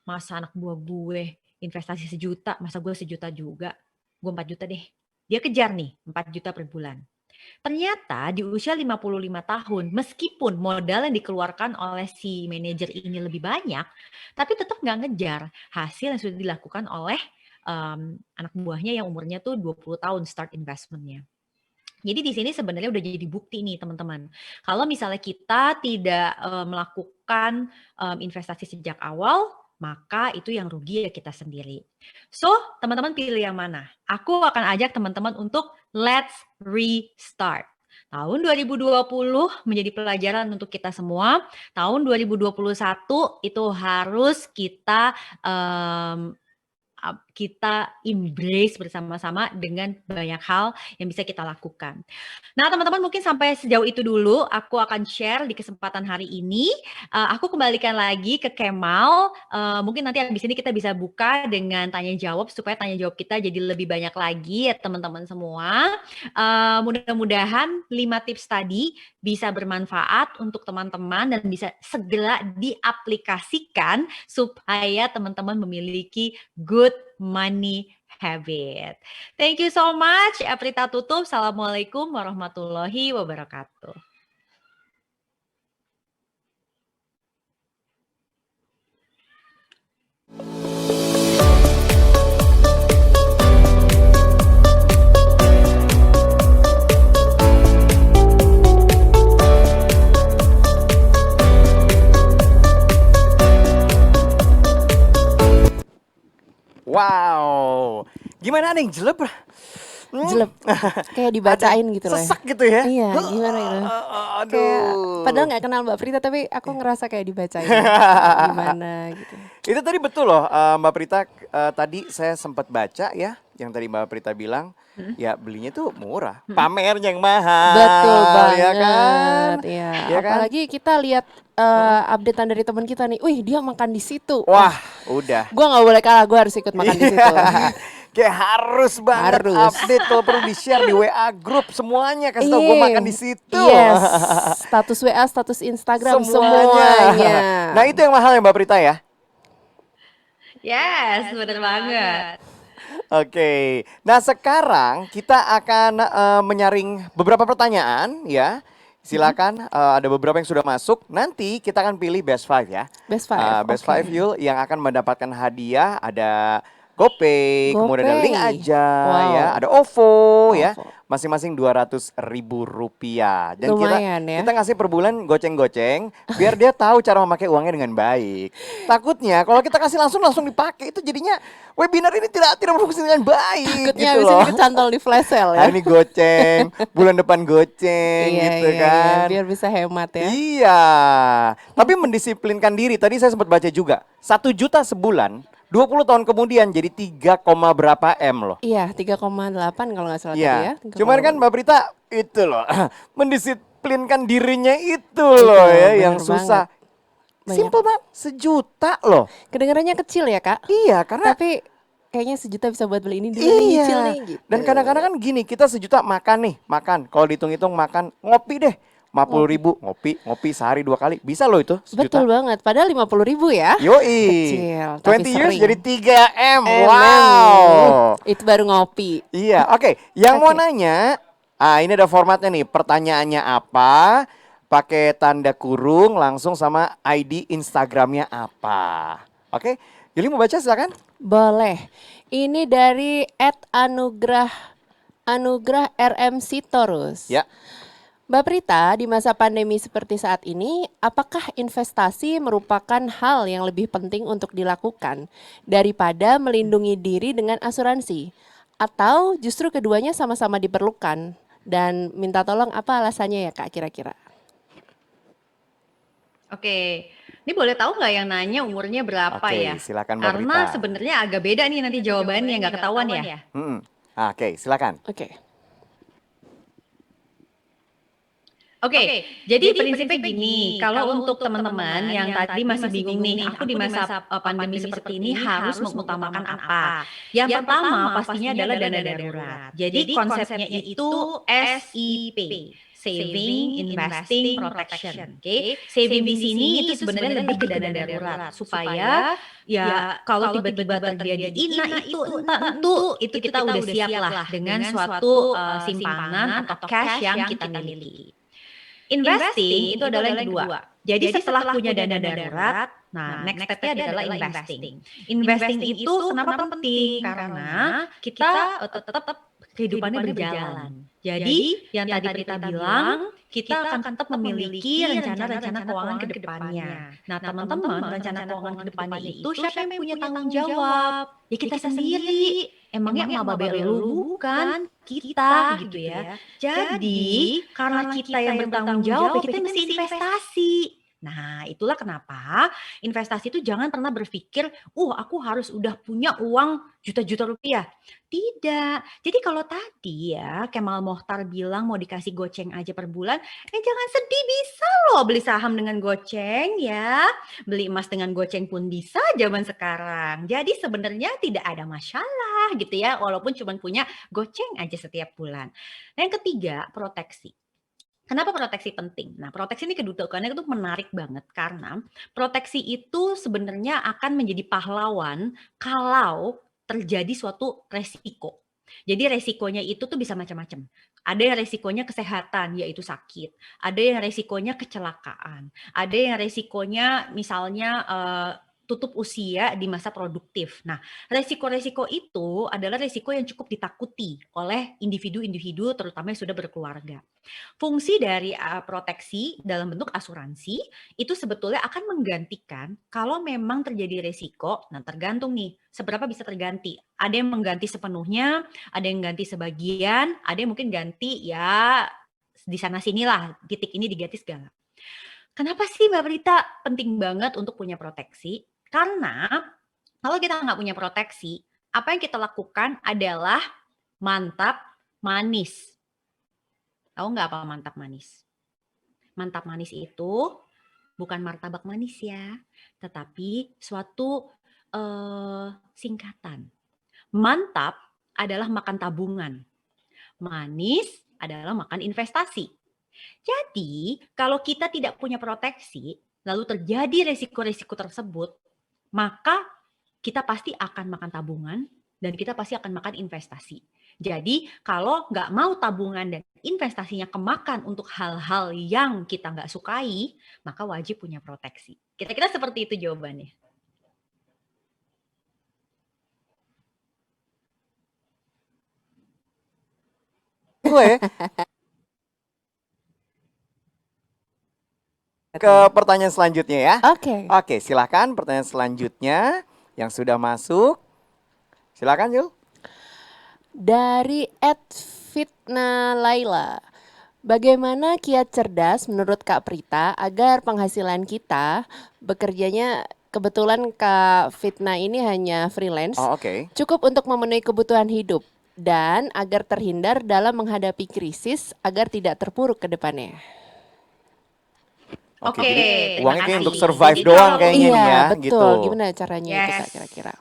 masa anak buah gue investasi 1 juta, masa gue 1 juta juga. Gue 4 juta deh. Dia kejar nih, 4 juta per bulan. Ternyata di usia 55 tahun, meskipun modal yang dikeluarkan oleh si manajer ini lebih banyak, tapi tetap nggak ngejar hasil yang sudah dilakukan oleh anak buahnya yang umurnya tuh 20 tahun start investmentnya. Jadi di sini sebenarnya udah jadi bukti nih teman-teman. Kalau misalnya kita tidak melakukan investasi sejak awal, maka itu yang rugi ya kita sendiri. So, teman-teman pilih yang mana? Aku akan ajak teman-teman untuk let's restart. Tahun 2020 menjadi pelajaran untuk kita semua. Tahun 2021 itu harus kita embrace bersama-sama dengan banyak hal yang bisa kita lakukan. Nah, teman-teman mungkin sampai sejauh itu dulu aku akan share di kesempatan hari ini. Aku kembalikan lagi ke Kemal. Mungkin nanti habis ini kita bisa buka dengan tanya jawab supaya tanya jawab kita jadi lebih banyak lagi ya teman-teman semua. Mudah-mudahan 5 tips tadi bisa bermanfaat untuk teman-teman dan bisa segera diaplikasikan supaya teman-teman memiliki good money habit. Thank you so much. Aprita tutup. Assalamualaikum warahmatullahi wabarakatuh. Wow, gimana nih jelek? Jelek, kayak dibacain gitu loh. Sesak gitu ya? Iya, gimana gitu. Aduh. Kayak, padahal nggak kenal Mbak Prita, tapi aku ngerasa kayak dibacain. Gimana gitu. Itu tadi betul loh Mbak Prita, tadi saya sempat baca ya, yang tadi Mbak Prita bilang, ya belinya tuh murah, pamernya yang mahal. Betul banget, ya kan? Iya. Ya kan? Apalagi kita lihat updatean dari teman kita nih, wih dia makan di situ. Wah. Udah. Gue nggak boleh kalah, gue harus ikut makan di situ. Kayak harus banget Harus. update kalau perlu di-share di WA group semuanya, kasih tau gue Iya. makan di situ. Yes, status WA, status Instagram, semuanya. Nah, itu yang mahal ya Mbak Prita ya? Yes, bener banget. Oke. Nah, sekarang kita akan menyaring beberapa pertanyaan ya. Silakan, ada beberapa yang sudah masuk. Nanti kita akan pilih best five ya. Best five, Best oke. five Yul yang akan mendapatkan hadiah ada GoPay, kemudian ada Link GoPay. aja Wow. ya, ada OVO ya. OVO. Masing-masing Rp200.000. Dan Lumayan ya. kita ngasih per bulan goceng-goceng biar dia tahu cara memakai uangnya dengan baik. Takutnya kalau kita kasih langsung dipakai itu jadinya webinar ini tidak berfungsi dengan baik Takutnya gitu habis loh. ini kecantol di flash sale ya. Hari ini goceng, bulan depan goceng gitu kan. Biar bisa hemat ya. Iya. Tapi mendisiplinkan diri. Tadi saya sempat baca juga. 1 juta sebulan, 20 tahun kemudian jadi 3, berapa M loh. Iya, 3,8 kalau nggak salah tadi Iya. ya. Cuman kan Mbak Prita itu loh, mendisiplinkan dirinya itu loh ya bener yang susah. banget. Simple banget, 1 juta loh. Kedengarannya kecil ya kak? Iya, karena Tapi kayaknya 1 juta bisa buat beli ini dulu nih, nyicil nih gitu. Dan kadang-kadang kan gini, kita 1 juta makan nih, Kalau dihitung-hitung makan, ngopi deh. 50.000 ngopi sehari 2 kali. Bisa loh itu 1 juta. Betul banget, padahal 50.000 ya. Yoi. Kecil, tapi 20 years sering. jadi 3M. Emang. Wow. Itu baru ngopi. Iya, oke. Yang mau nanya, ini ada formatnya nih. Pertanyaannya apa? Pakai tanda kurung langsung sama ID Instagramnya apa. Oke, Yuli mau baca silakan. Boleh. Ini dari @anugrah RMC Torus. Ya. Mbak Prita, di masa pandemi seperti saat ini, apakah investasi merupakan hal yang lebih penting untuk dilakukan daripada melindungi diri dengan asuransi? Atau justru keduanya sama-sama diperlukan? Dan minta tolong apa alasannya ya Kak kira-kira? Oke, ini boleh tahu nggak yang nanya umurnya berapa Oke, ya? silakan Mbak Karena Prita. sebenarnya agak beda nih nanti jawabannya, nggak ketahuan ya. Oke, silakan. Oke, jadi prinsipnya gini, kalau untuk teman-teman yang tadi masih bingung nih, aku di masa pandemi seperti ini harus mengutamakan apa? Yang pertama pastinya adalah dana darurat. Jadi konsepnya itu SIP, Saving, Investing, Protection. Oke, saving di sini itu sebenarnya lebih ke dana darurat supaya ya kalau tiba-tiba terjadi tentu itu kita udah siap lah dengan suatu simpanan atau cash yang kita miliki. Investing itu adalah yang kedua. Jadi setelah punya dana darurat, nah next step-nya adalah investing. Investing itu kenapa penting? Karena kita tetap kehidupannya berjalan. Jadi yang tadi Prita bilang, kita akan tetap memiliki rencana-rencana keuangan ke depannya. Nah teman-teman, rencana keuangan ke depannya itu siapa yang punya tanggung jawab? Ya kita sendiri. Emangnya emak babe lu bukan kita gitu ya. Jadi karena kita yang bertanggung jawab, kita mesti investasi. Nah, itulah kenapa investasi itu jangan pernah berpikir, aku harus udah punya uang juta-juta rupiah. Tidak. Jadi kalau tadi ya Kemal Mohtar bilang mau dikasih goceng aja per bulan, jangan sedih, bisa loh beli saham dengan goceng ya. Beli emas dengan goceng pun bisa zaman sekarang. Jadi sebenarnya tidak ada masalah gitu ya, walaupun cuma punya goceng aja setiap bulan. Nah, yang ketiga, proteksi. Kenapa proteksi penting? Nah, proteksi ini kedudukannya itu menarik banget karena proteksi itu sebenarnya akan menjadi pahlawan kalau terjadi suatu resiko. Jadi resikonya itu tuh bisa macam-macam. Ada yang resikonya kesehatan, yaitu sakit. Ada yang resikonya kecelakaan. Ada yang resikonya misalnya tutup usia di masa produktif. Nah, resiko-resiko itu adalah resiko yang cukup ditakuti oleh individu-individu terutama yang sudah berkeluarga. Fungsi dari proteksi dalam bentuk asuransi itu sebetulnya akan menggantikan kalau memang terjadi resiko. Nah, tergantung nih seberapa bisa terganti. Ada yang mengganti sepenuhnya, ada yang ganti sebagian, ada yang mungkin ganti ya di sana sinilah, titik ini diganti segala. Kenapa sih Mbak Prita penting banget untuk punya proteksi? Karena kalau kita nggak punya proteksi, apa yang kita lakukan adalah mantap manis. Tahu nggak apa mantap manis? Mantap manis itu bukan martabak manis ya, tetapi suatu singkatan. Mantap adalah makan tabungan. Manis adalah makan investasi. Jadi, kalau kita tidak punya proteksi, lalu terjadi resiko-resiko tersebut, maka kita pasti akan makan tabungan dan kita pasti akan makan investasi. Jadi, kalau nggak mau tabungan dan investasinya kemakan untuk hal-hal yang kita nggak sukai, maka wajib punya proteksi. Kira-kira seperti itu jawabannya. Gue ke pertanyaan selanjutnya ya. Oke. Oke, silakan pertanyaan selanjutnya yang sudah masuk. Silakan Yul. Dari @fitna Laila. Bagaimana kiat cerdas menurut Kak Prita agar penghasilan kita bekerjanya, kebetulan Kak Fitna ini hanya freelance, Oh, oke. cukup untuk memenuhi kebutuhan hidup dan agar terhindar dalam menghadapi krisis agar tidak terpuruk ke depannya. Oke, Oke, jadi terima uangnya kayak kasih. untuk survive Jadi doang kalau kayaknya Iya, nih ya, betul. gitu. Gimana caranya itu Kak Yes. kira-kira?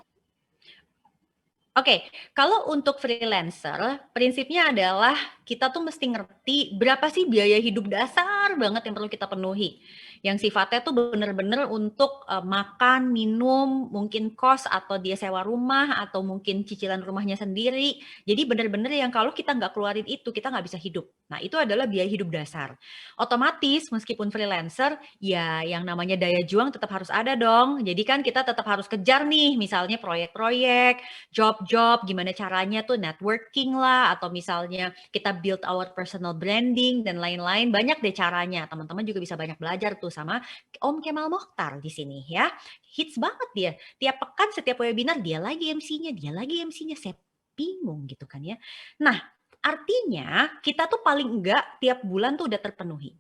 Oke, kalau untuk freelancer, prinsipnya adalah kita tuh mesti ngerti berapa sih biaya hidup dasar banget yang perlu kita penuhi. Yang sifatnya tuh bener-bener untuk makan, minum, mungkin kos atau dia sewa rumah atau mungkin cicilan rumahnya sendiri. Jadi bener-bener yang kalau kita nggak keluarin itu, kita nggak bisa hidup. Nah, itu adalah biaya hidup dasar. Otomatis meskipun freelancer, ya yang namanya daya juang tetap harus ada dong. Jadi kan kita tetap harus kejar nih, misalnya proyek-proyek, job-job, gimana caranya tuh networking lah, atau misalnya kita build our personal branding dan lain-lain. Banyak deh caranya. Teman-teman juga bisa banyak belajar tuh sama Om Kemal Mokhtar di sini ya. Hits banget dia. Tiap pekan setiap webinar dia lagi MC-nya, dia lagi MC-nya. Saya bingung gitu kan ya. Nah, artinya kita tuh paling enggak tiap bulan tuh udah terpenuhi.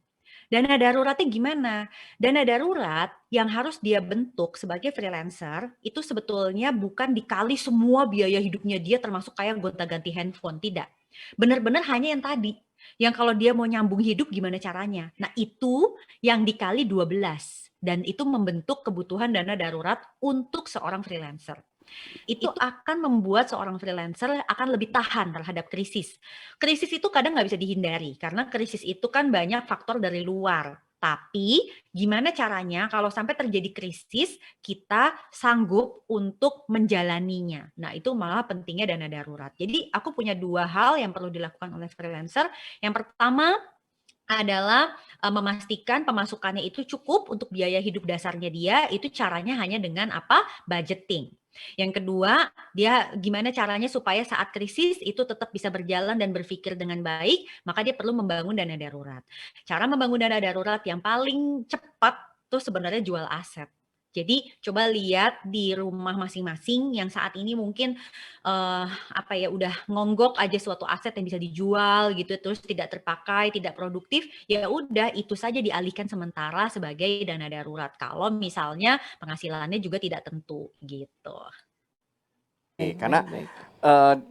Dana daruratnya gimana? Dana darurat yang harus dia bentuk sebagai freelancer itu sebetulnya bukan dikali semua biaya hidupnya dia termasuk kayak gonta-ganti handphone, tidak. Benar-benar hanya yang tadi. Yang kalau dia mau nyambung hidup gimana caranya? Nah, itu yang dikali 12 dan itu membentuk kebutuhan dana darurat untuk seorang freelancer. Itu akan membuat seorang freelancer akan lebih tahan terhadap krisis. Krisis itu kadang nggak bisa dihindari, karena krisis itu kan banyak faktor dari luar. Tapi gimana caranya kalau sampai terjadi krisis, kita sanggup untuk menjalaninya. Nah, itu malah pentingnya dana darurat. Jadi aku punya 2 hal yang perlu dilakukan oleh freelancer. Yang pertama adalah memastikan pemasukannya itu cukup untuk biaya hidup dasarnya dia, itu caranya hanya dengan apa? Budgeting. Yang kedua, dia gimana caranya supaya saat krisis itu tetap bisa berjalan dan berpikir dengan baik, maka dia perlu membangun dana darurat. Cara membangun dana darurat yang paling cepat tuh sebenarnya jual aset. Jadi coba lihat di rumah masing-masing yang saat ini mungkin udah ngonggok aja suatu aset yang bisa dijual gitu, terus tidak terpakai, tidak produktif, ya udah itu saja dialihkan sementara sebagai dana darurat. Kalau misalnya penghasilannya juga tidak tentu gitu. Karena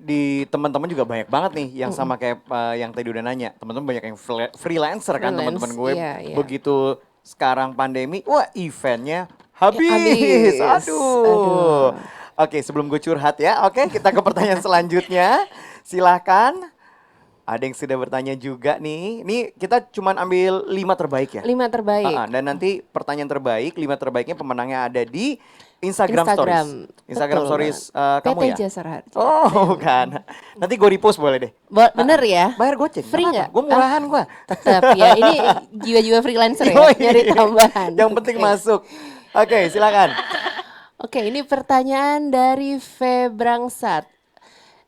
di teman-teman juga banyak banget nih yang sama kayak yang tadi udah nanya. Teman-teman banyak yang freelancer kan teman-teman gue. iya. Begitu sekarang pandemi, wah eventnya habis. Aduh. Oke, sebelum gue curhat ya. Oke, kita ke pertanyaan selanjutnya. Silahkan. Ada yang sudah bertanya juga nih. Ini kita cuman ambil 5 terbaik ya. 5 terbaik. Dan nanti pertanyaan terbaik, 5 terbaiknya pemenangnya ada di Instagram Stories. Instagram Betul Stories kamu PT ya? Jasara Harja. Oh, kan. Nanti gue repost boleh deh. Bener ya? Bayar goceng. Free nggak? Gue murahan gue. Tetap ya. Ini jiwa-jiwa freelancer ya, nyari tambahan. Yang penting masuk. Oke, silakan. Oke, ini pertanyaan dari Febrangsat.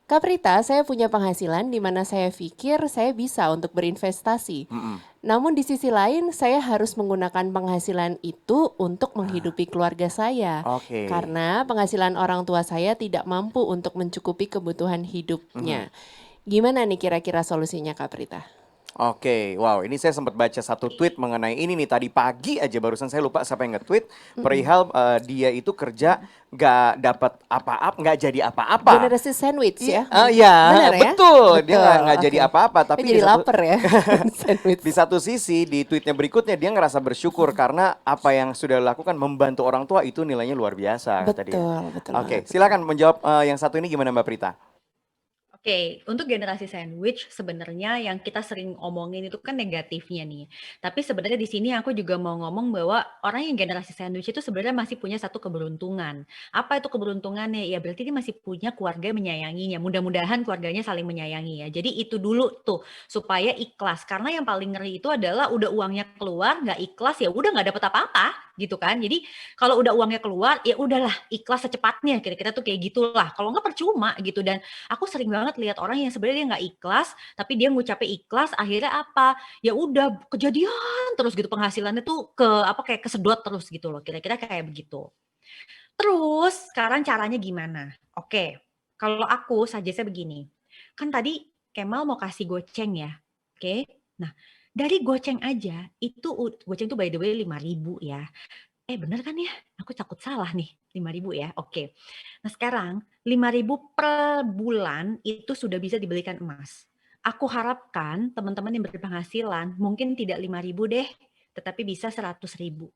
Kak Prita, saya punya penghasilan di mana saya pikir saya bisa untuk berinvestasi. Namun di sisi lain, saya harus menggunakan penghasilan itu untuk menghidupi keluarga saya. Oke. Karena penghasilan orang tua saya tidak mampu untuk mencukupi kebutuhan hidupnya. Gimana nih kira-kira solusinya Kak Prita? Oke, wow, ini saya sempat baca satu tweet mengenai ini nih tadi pagi aja barusan saya lupa siapa yang nge-tweet perihal dia itu kerja nggak dapat apa-apa, nggak jadi apa-apa. Generasi sandwich ya? Iya, Benar ya? betul. Dia nggak Betul, jadi oke. apa-apa, tapi Jadi lapar ya, sandwich. di satu sisi di tweetnya berikutnya dia ngerasa bersyukur karena apa yang sudah dilakukan membantu orang tua itu nilainya luar biasa kata dia. Betul Oke, banget. silakan menjawab yang satu ini gimana Mbak Prita? Oke, untuk generasi sandwich sebenarnya yang kita sering omongin itu kan negatifnya nih. Tapi sebenarnya di sini aku juga mau ngomong bahwa orang yang generasi sandwich itu sebenarnya masih punya satu keberuntungan. Apa itu keberuntungannya? Ya berarti dia masih punya keluarga yang menyayanginya. Mudah-mudahan keluarganya saling menyayangi ya. Jadi itu dulu tuh supaya ikhlas. Karena yang paling ngeri itu adalah udah uangnya keluar nggak ikhlas ya udah nggak dapet apa-apa gitu kan. Jadi kalau udah uangnya keluar ya udahlah ikhlas secepatnya. Kira-kira tuh kayak gitulah. Kalau nggak percuma gitu. Dan aku sering banget lihat orang yang sebenarnya dia nggak ikhlas, tapi dia ngucapnya ikhlas, akhirnya apa? Ya udah kejadian terus gitu penghasilannya tuh kayak kesedot terus gitu loh. Kira-kira kayak begitu. Terus sekarang caranya gimana? Oke, kalau aku suggest-nya begini. Kan tadi Kemal mau kasih goceng ya. Oke. Nah, dari goceng aja itu goceng tuh by the way 5.000 ya. Bener kan ya? Aku takut salah nih, 5.000 ya. Oke. Nah, sekarang 5.000 per bulan itu sudah bisa dibelikan emas. Aku harapkan teman-teman yang berpenghasilan mungkin tidak 5.000 deh, tetapi bisa 100.000.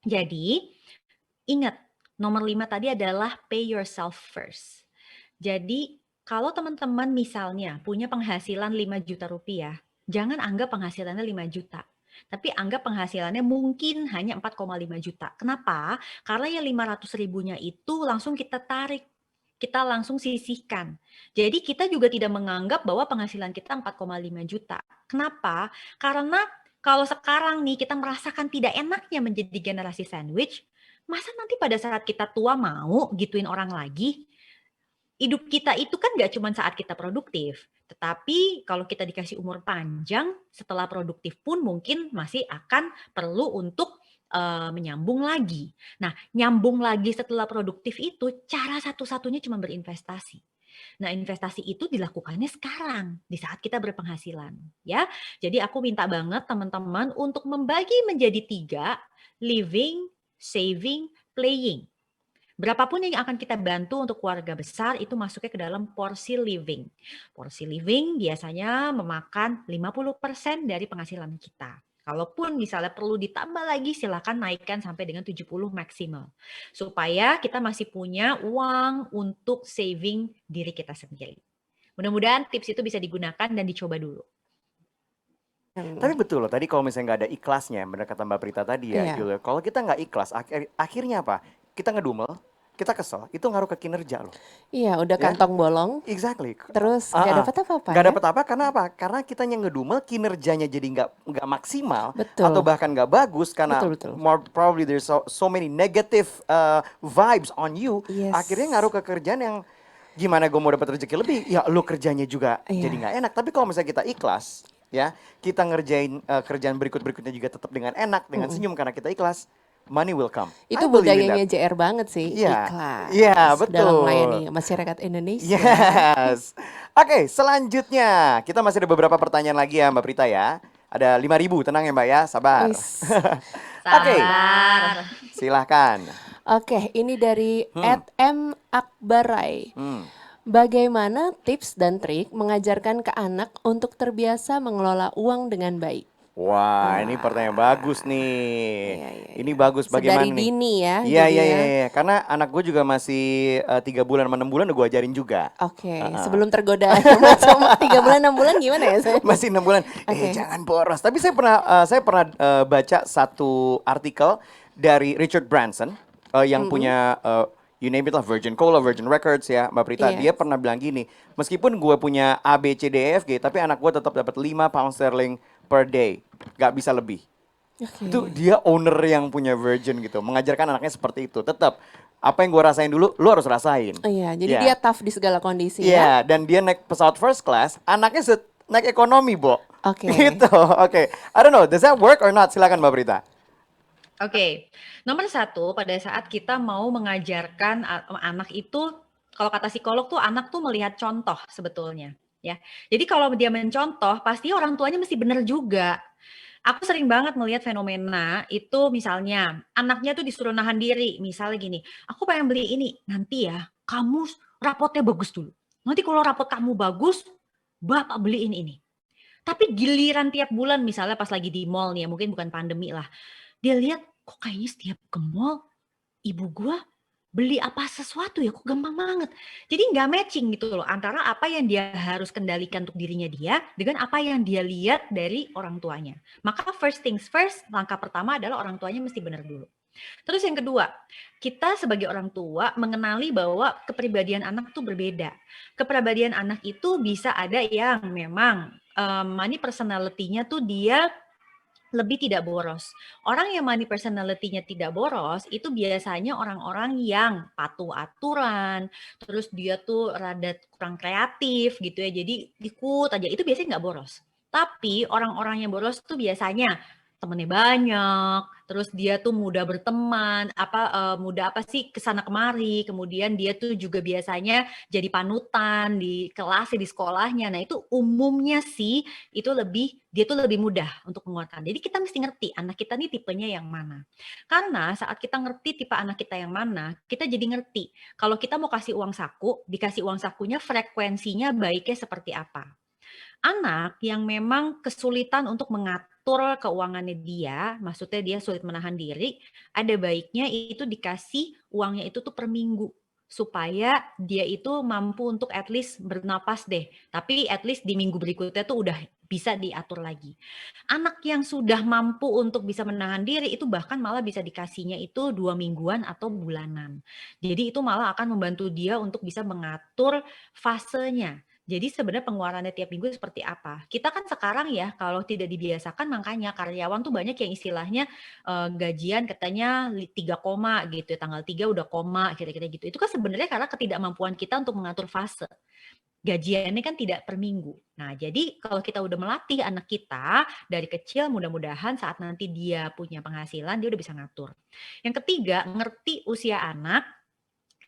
Jadi, ingat nomor 5 tadi adalah pay yourself first. Jadi, kalau teman-teman misalnya punya penghasilan 5 juta rupiah, jangan anggap penghasilannya 5 juta. Tapi anggap penghasilannya mungkin hanya 4,5 juta. Kenapa? Karena yang 500 ribunya itu langsung kita tarik. Kita langsung sisihkan. Jadi kita juga tidak menganggap bahwa penghasilan kita 4,5 juta. Kenapa? Karena kalau sekarang nih kita merasakan tidak enaknya menjadi generasi sandwich, masa nanti pada saat kita tua mau gituin orang lagi? Hidup kita itu kan gak cuma saat kita produktif, tetapi kalau kita dikasih umur panjang, setelah produktif pun mungkin masih akan perlu untuk menyambung lagi. Nah, nyambung lagi setelah produktif itu cara satu-satunya cuma berinvestasi. Nah, investasi itu dilakukannya sekarang di saat kita berpenghasilan, ya. Jadi aku minta banget teman-teman untuk membagi menjadi 3, living, saving, playing. Berapapun yang akan kita bantu untuk keluarga besar itu masuknya ke dalam porsi living. Porsi living biasanya memakan 50% dari penghasilan kita. Kalaupun misalnya perlu ditambah lagi silakan naikkan sampai dengan 70 maksimal. Supaya kita masih punya uang untuk saving diri kita sendiri. Mudah-mudahan tips itu bisa digunakan dan dicoba dulu. Tapi betul loh, tadi kalau misalnya nggak ada ikhlasnya, benar kata Mbak Prita tadi ya, Iya. Julia. Kalau kita nggak ikhlas, akhirnya apa? Kita ngedumel, kita kesel, itu ngaruh ke kinerja loh. Iya, udah Ya? kantong bolong, Exactly. terus nggak dapat apa-apa Nggak ya? dapat apa, karena apa? Karena kita yang ngedumel, kinerjanya jadi nggak maksimal, Betul. atau bahkan nggak bagus, karena Betul. more probably there's so many negative vibes on you. Yes. Akhirnya ngaruh ke kerjaan yang gimana gue mau dapat rezeki lebih, ya lu kerjanya juga Iya. jadi nggak enak. Tapi kalau misalnya kita ikhlas, ya kita ngerjain kerjaan berikutnya juga tetap dengan enak, dengan senyum karena kita ikhlas, money will come. Itu I believe in budayanya that. JR banget sih, Iya. ikhlas Iya, dalam betul. melayani masyarakat Indonesia. Yes. Oke, selanjutnya kita masih ada beberapa pertanyaan lagi ya Mbak Prita ya. Ada 5.000, tenang ya Mbak ya, sabar. Wis. Oke, Sabar. silahkan. Oke, ini dari @m Akbarai. Hmm. Bagaimana tips dan trik mengajarkan ke anak untuk terbiasa mengelola uang dengan baik? Wah, ini pertanyaan bagus nih. Ini bagus bagaimana Sedari nih? dini ya. Iya, jadi iya, ya. iya. Karena anak gue juga masih 3 bulan sama 6 bulan udah gue ajarin juga. Oke, sebelum tergoda macam 3 bulan 6 bulan gimana ya saya? Masih 6 bulan. Oke. Jangan boros. Tapi saya pernah baca satu artikel dari Richard Branson yang punya you name it lah, Virgin Cola, Virgin Records ya, Mbak Prita. Iya. Dia pernah bilang gini, meskipun gue punya A, B, C, D, E, F, G, tapi anak gue tetap dapat 5 pound sterling per day. Gak bisa lebih. Oke. Itu dia owner yang punya Virgin gitu. Mengajarkan anaknya seperti itu. Tetap, apa yang gue rasain dulu, lu harus rasain. Iya, jadi Iya. dia tough di segala kondisi Iya, ya. dan dia naik pesawat first class, anaknya naik ekonomi, Bo. Oke. Gitu, oke. I don't know, does that work or not? Silakan Mbak Prita. Oke, nomor 1 pada saat kita mau mengajarkan anak itu, kalau kata psikolog tuh anak tuh melihat contoh sebetulnya, ya. Jadi kalau dia mencontoh, pasti orang tuanya mesti benar juga. Aku sering banget melihat fenomena itu misalnya anaknya tuh disuruh nahan diri. Misalnya gini, aku pengen beli ini, nanti ya kamu rapotnya bagus dulu. Nanti kalau rapot kamu bagus, bapak beliin ini. Tapi giliran tiap bulan misalnya pas lagi di mall nih ya, mungkin bukan pandemi lah. Dia lihat kok kayaknya setiap ke mall ibu gua beli apa sesuatu ya kok gampang banget. Jadi nggak matching gitu loh antara apa yang dia harus kendalikan untuk dirinya dia dengan apa yang dia lihat dari orang tuanya. Maka first things first, langkah pertama adalah orang tuanya mesti benar dulu. Terus yang kedua, kita sebagai orang tua mengenali bahwa kepribadian anak tuh berbeda. Kepribadian anak itu bisa ada yang memang money personality-nya tuh dia lebih tidak boros. Orang yang money personality-nya tidak boros itu biasanya orang-orang yang patuh aturan, terus dia tuh rada kurang kreatif gitu ya. Jadi ikut aja itu biasanya nggak boros. Tapi orang-orang yang boros tuh biasanya temennya banyak, terus dia tuh mudah berteman, mudah kesana kemari, kemudian dia tuh juga biasanya jadi panutan di kelas di sekolahnya. Nah itu umumnya sih itu dia tuh lebih mudah untuk menguatkan. Jadi kita mesti ngerti anak kita nih tipenya yang mana. Karena saat kita ngerti tipe anak kita yang mana, kita jadi ngerti kalau kita mau kasih uang saku, dikasih uang sakunya frekuensinya baiknya seperti apa. Anak yang memang kesulitan untuk mengatur keuangannya dia, maksudnya dia sulit menahan diri, ada baiknya itu dikasih uangnya itu tuh per minggu. Supaya dia itu mampu untuk at least bernapas deh. Tapi at least di minggu berikutnya tuh udah bisa diatur lagi. Anak yang sudah mampu untuk bisa menahan diri itu bahkan malah bisa dikasihnya itu 2 mingguan atau bulanan. Jadi itu malah akan membantu dia untuk bisa mengatur fasenya. Jadi sebenarnya pengeluarannya tiap minggu seperti apa? Kita kan sekarang ya kalau tidak dibiasakan makanya karyawan tuh banyak yang istilahnya gajian katanya 3 koma gitu ya, tanggal 3 udah koma kira-kira gitu. Itu kan sebenarnya karena ketidakmampuan kita untuk mengatur fase. Gajiannya kan tidak per minggu. Nah, jadi kalau kita udah melatih anak kita dari kecil mudah-mudahan saat nanti dia punya penghasilan dia udah bisa ngatur. Yang ketiga, ngerti usia anak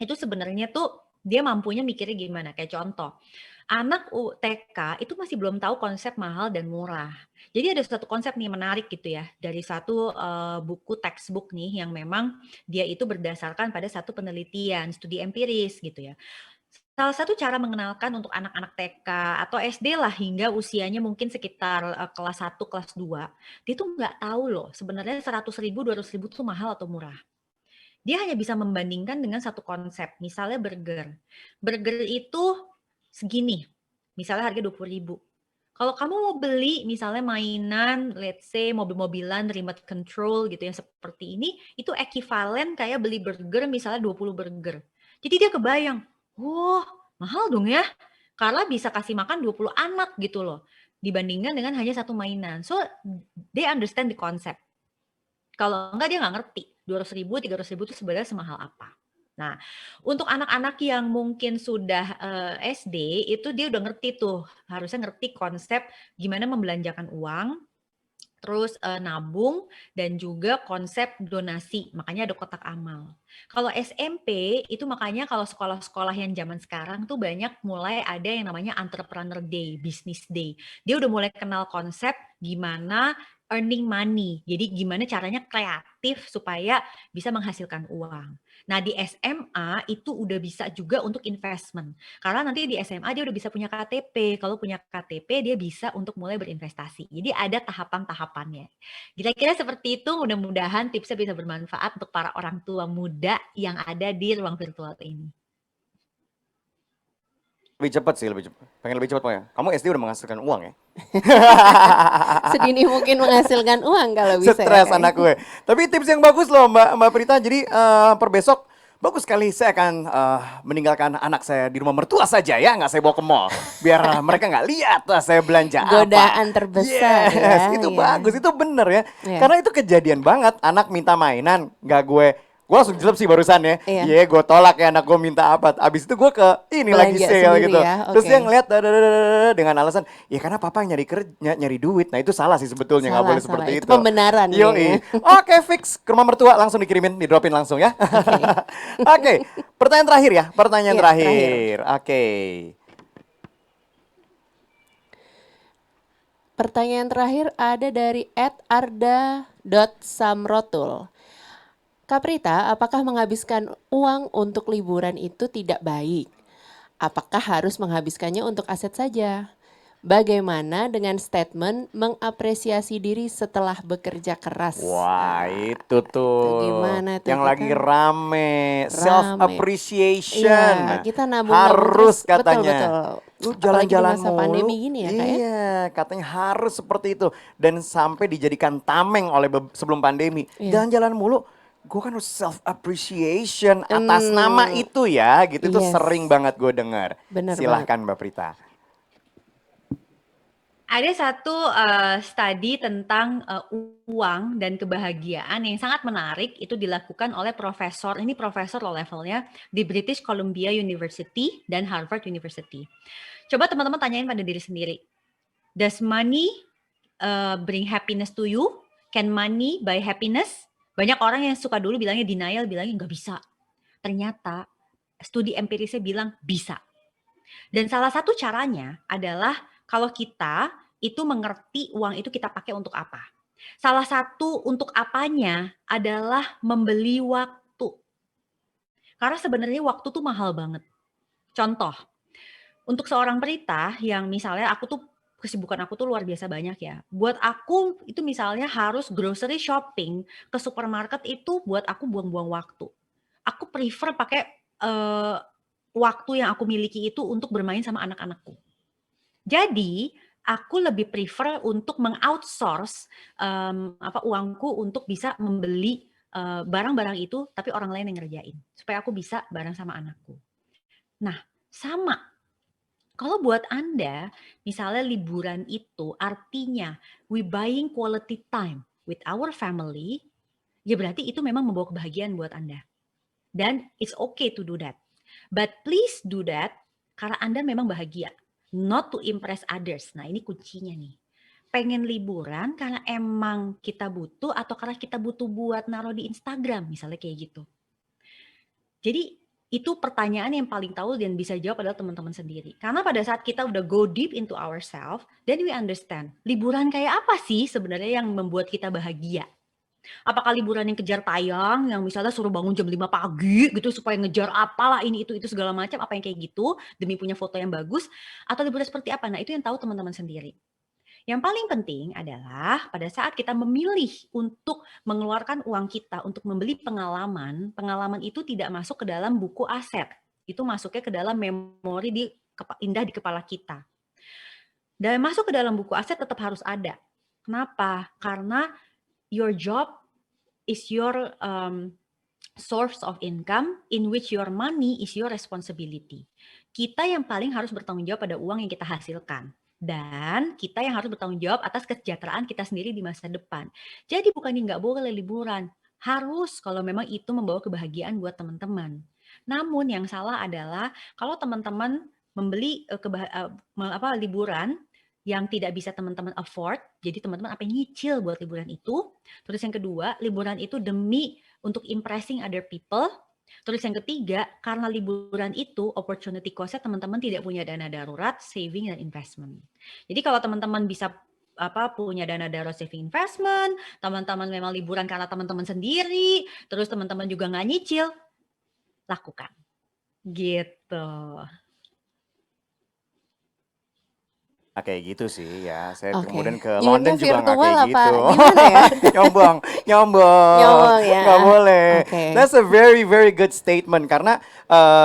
itu sebenarnya tuh dia mampunya mikirnya gimana. Kayak contoh, anak TK itu masih belum tahu konsep mahal dan murah. Jadi ada satu konsep nih menarik gitu ya dari satu buku textbook nih yang memang dia itu berdasarkan pada satu penelitian studi empiris gitu ya. Salah satu cara mengenalkan untuk anak-anak TK atau SD lah hingga usianya mungkin sekitar kelas 1, kelas 2, dia tuh nggak tahu loh sebenarnya 100.000, 200.000 tuh mahal atau murah. Dia hanya bisa membandingkan dengan satu konsep, misalnya burger. Burger itu segini, misalnya harga 20.000. Kalau kamu mau beli misalnya mainan, let's say mobil-mobilan, remote control gitu yang seperti ini, itu ekivalen kayak beli burger misalnya 20 burger. Jadi dia kebayang, wah mahal dong ya, karena bisa kasih makan 20 anak gitu loh, dibandingkan dengan hanya satu mainan. So, they understand the concept. Kalau enggak dia nggak ngerti, 200.000, 300.000 itu sebenarnya semahal apa. Nah, untuk anak-anak yang mungkin sudah SD, itu dia udah ngerti tuh, harusnya ngerti konsep gimana membelanjakan uang, terus nabung, dan juga konsep donasi, makanya ada kotak amal. Kalau SMP, itu makanya kalau sekolah-sekolah yang zaman sekarang tuh banyak mulai ada yang namanya Entrepreneur Day, Business Day. Dia udah mulai kenal konsep gimana earning money. Jadi gimana caranya kreatif supaya bisa menghasilkan uang. Nah di SMA itu udah bisa juga untuk investment. Karena nanti di SMA dia udah bisa punya KTP. Kalau punya KTP dia bisa untuk mulai berinvestasi. Jadi ada tahapan-tahapannya. Kira-kira seperti itu, mudah-mudahan tipsnya bisa bermanfaat untuk para orang tua muda yang ada di ruang virtual ini. Lebih cepat sih, pengen lebih cepat Maya. Kamu SD udah menghasilkan uang ya? Sedini mungkin menghasilkan uang kalau bisa. Stres anak gue. Tapi tips yang bagus loh Mbak Prita. Jadi per besok bagus sekali saya akan meninggalkan anak saya di rumah mertua saja ya, nggak saya bawa ke mall. Biar mereka nggak lihat saya belanja apa. Godaan terbesar ya. Itu bagus, itu bener ya. Karena itu kejadian banget, anak minta mainan, nggak gue langsung jelek sih barusan ya. Iya, gue tolak ya anak gue minta apa. Abis itu gue ke ini belanja lagi sale gitu. Ya? Terus dia ngeliat dengan alasan, ya karena papa yang nyari duit. Nah itu salah sih sebetulnya, nggak boleh seperti itu. Itu pembenaran. Oke, fix ke rumah mertua langsung dikirimin, didropin langsung ya. Oke, pertanyaan terakhir ya, pertanyaan terakhir. Oke. Pertanyaan terakhir ada dari @arda.samrotul. Kak Prita, apakah menghabiskan uang untuk liburan itu tidak baik? Apakah harus menghabiskannya untuk aset saja? Bagaimana dengan statement mengapresiasi diri setelah bekerja keras? Wah, itu tuh gimana tuh yang kita? lagi rame, self Rame. appreciation. Iya, kita nabung harus terus. katanya. Betul. Lu Apalagi di jalan-jalan masa pandemi mulu. gini ya, Kak ya? Iya, katanya harus seperti itu dan sampai dijadikan tameng oleh sebelum pandemi. Iya. Jalan-jalan mulu. Gue kan harus self appreciation atas nama itu ya, gitu tuh Yes. sering banget gue dengar. Bener Silahkan Mbak Prita. Ada satu studi tentang uang dan kebahagiaan yang sangat menarik, itu dilakukan oleh profesor, ini profesor low levelnya, di British Columbia University dan Harvard University. Coba teman-teman tanyain pada diri sendiri, does money bring happiness to you? Can money buy happiness? Banyak orang yang suka dulu bilangnya denial, bilangnya nggak bisa. Ternyata studi empirisnya bilang bisa. Dan salah satu caranya adalah kalau kita itu mengerti uang itu kita pakai untuk apa. Salah satu untuk apanya adalah membeli waktu. Karena sebenarnya waktu tuh mahal banget. Contoh, untuk seorang Prita yang misalnya kesibukan aku tuh luar biasa banyak ya. Buat aku itu misalnya harus grocery shopping ke supermarket itu buat aku buang-buang waktu. Aku prefer pakai waktu yang aku miliki itu untuk bermain sama anak-anakku. Jadi aku lebih prefer untuk meng-outsource uangku untuk bisa membeli barang-barang itu, tapi orang lain yang ngerjain supaya aku bisa bareng sama anakku. Nah, sama. Kalau buat Anda, misalnya liburan itu artinya we buying quality time with our family, ya berarti itu memang membawa kebahagiaan buat Anda. Dan it's okay to do that. But please do that karena Anda memang bahagia. Not to impress others. Nah ini kuncinya nih. Pengen liburan karena emang kita butuh atau karena kita butuh buat naruh di Instagram. Misalnya kayak gitu. Jadi itu pertanyaan yang paling tahu dan bisa jawab adalah teman-teman sendiri. Karena pada saat kita udah go deep into ourselves, then we understand. Liburan kayak apa sih sebenarnya yang membuat kita bahagia? Apakah liburan yang kejar tayang, yang misalnya suruh bangun jam 5 pagi gitu supaya ngejar apalah ini itu segala macam, apa yang kayak gitu demi punya foto yang bagus, atau liburan seperti apa? Nah itu yang tahu teman-teman sendiri. Yang paling penting adalah pada saat kita memilih untuk mengeluarkan uang kita untuk membeli pengalaman, pengalaman itu tidak masuk ke dalam buku aset, itu masuknya ke dalam memori indah di kepala kita. Dan masuk ke dalam buku aset tetap harus ada. Kenapa? Karena your job is your source of income in which your money is your responsibility. Kita yang paling harus bertanggung jawab pada uang yang kita hasilkan. Dan kita yang harus bertanggung jawab atas kesejahteraan kita sendiri di masa depan. Jadi bukannya nggak boleh liburan. Harus kalau memang itu membawa kebahagiaan buat teman-teman. Namun yang salah adalah kalau teman-teman membeli liburan yang tidak bisa teman-teman afford, jadi teman-teman apa nyicil buat liburan itu. Terus yang kedua, liburan itu demi untuk impressing other people. Terus yang ketiga, karena liburan itu opportunity cost-nya teman-teman tidak punya dana darurat, saving dan investment. Jadi kalau teman-teman bisa punya dana darurat saving investment, teman-teman memang liburan karena teman-teman sendiri, terus teman-teman juga nggak nyicil, lakukan. Gitu. Kayak gitu sih ya. Saya Oke. kemudian ke Nyebutnya London juga nggak virtual kayak apa gitu. gimana ya? Nyombong Nyombong ya. nggak boleh. Oke. That's a very very good statement karena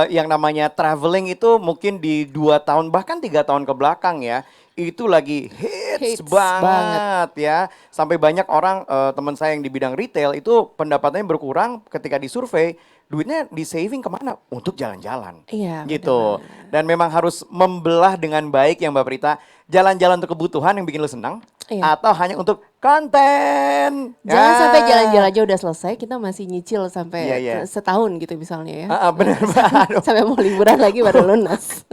yang namanya traveling itu mungkin di 2 tahun bahkan 3 tahun ke belakang ya itu lagi hits banget ya. Sampai banyak orang teman saya yang di bidang retail itu pendapatannya berkurang ketika disurvei. Duitnya di saving kemana? Untuk jalan-jalan. Iya. Gitu. Dan memang harus membelah dengan baik ya Mbak Prita. Jalan-jalan untuk kebutuhan yang bikin lo senang. Iya. Atau hanya untuk konten. Jangan Ya. sampai jalan-jalan aja udah selesai, kita masih nyicil sampai Iya, iya. setahun gitu misalnya ya. Benar banget. Sampai mau liburan lagi baru lunas.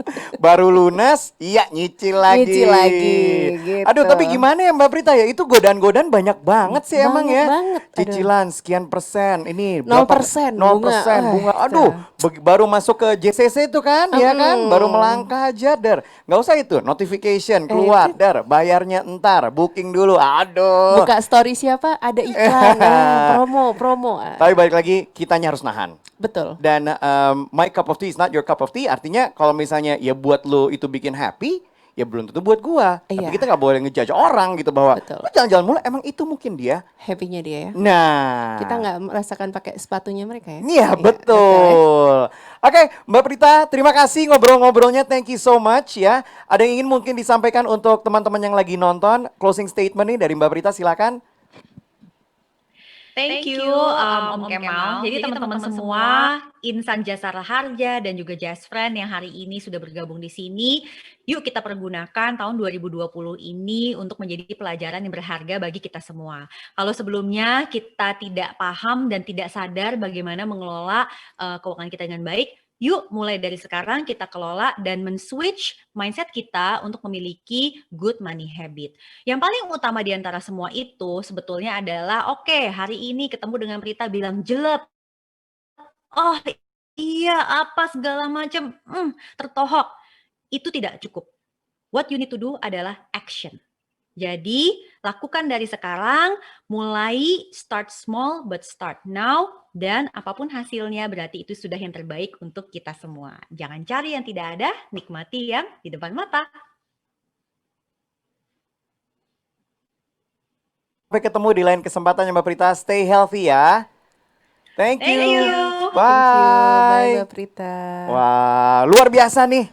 Baru lunas, iya nyicil lagi. Nyicil lagi, gitu. Aduh, tapi gimana ya Mbak Prita ya? Itu godaan-godaan banyak banget sih emang Banyak ya. banget, aduh. Cicilan sekian persen, ini 0% 0% bunga. bunga. Aduh, baru masuk ke JCC itu kan, ya kan? Baru melangkah aja, Dar. Nggak usah itu, notification keluar, Dar. Bayarnya entar, booking dulu. Aduh. Buka story siapa? Ada iklan, promo. Tapi balik lagi, kitanya harus nahan. Betul. Dan my cup of tea is not your cup of tea. Artinya kalau misalnya ya buat lo itu bikin happy, ya belum tentu buat gua. Iya. Tapi kita nggak boleh ngejudge orang gitu bahwa lo jalan-jalan mulu, emang itu mungkin dia. Happy-nya dia ya. Nah. Kita nggak merasakan pakai sepatunya mereka ya. Iya, betul. Oke, Mbak Prita, terima kasih ngobrol-ngobrolnya. Thank you so much ya. Ada yang ingin mungkin disampaikan untuk teman-teman yang lagi nonton? Closing statement nih dari Mbak Prita, silakan. Thank you, Om Kemal. Jadi teman-teman semua, Insan Jasara Harja dan juga Just Friend yang hari ini sudah bergabung di sini, yuk kita pergunakan tahun 2020 ini untuk menjadi pelajaran yang berharga bagi kita semua. Kalau sebelumnya kita tidak paham dan tidak sadar bagaimana mengelola keuangan kita dengan baik, yuk mulai dari sekarang kita kelola dan men-switch mindset kita untuk memiliki good money habit. Yang paling utama di antara semua itu sebetulnya adalah oke, hari ini ketemu dengan Prita bilang jelek. Oh iya apa segala macam tertohok. Itu tidak cukup. What you need to do adalah action. Jadi lakukan dari sekarang, mulai start small but start now, dan apapun hasilnya berarti itu sudah yang terbaik untuk kita semua. Jangan cari yang tidak ada, nikmati yang di depan mata. Sampai ketemu di lain kesempatan ya Mbak Prita. Stay healthy ya. Thank you. Bye. Bye Mbak Prita. Wah, luar biasa nih.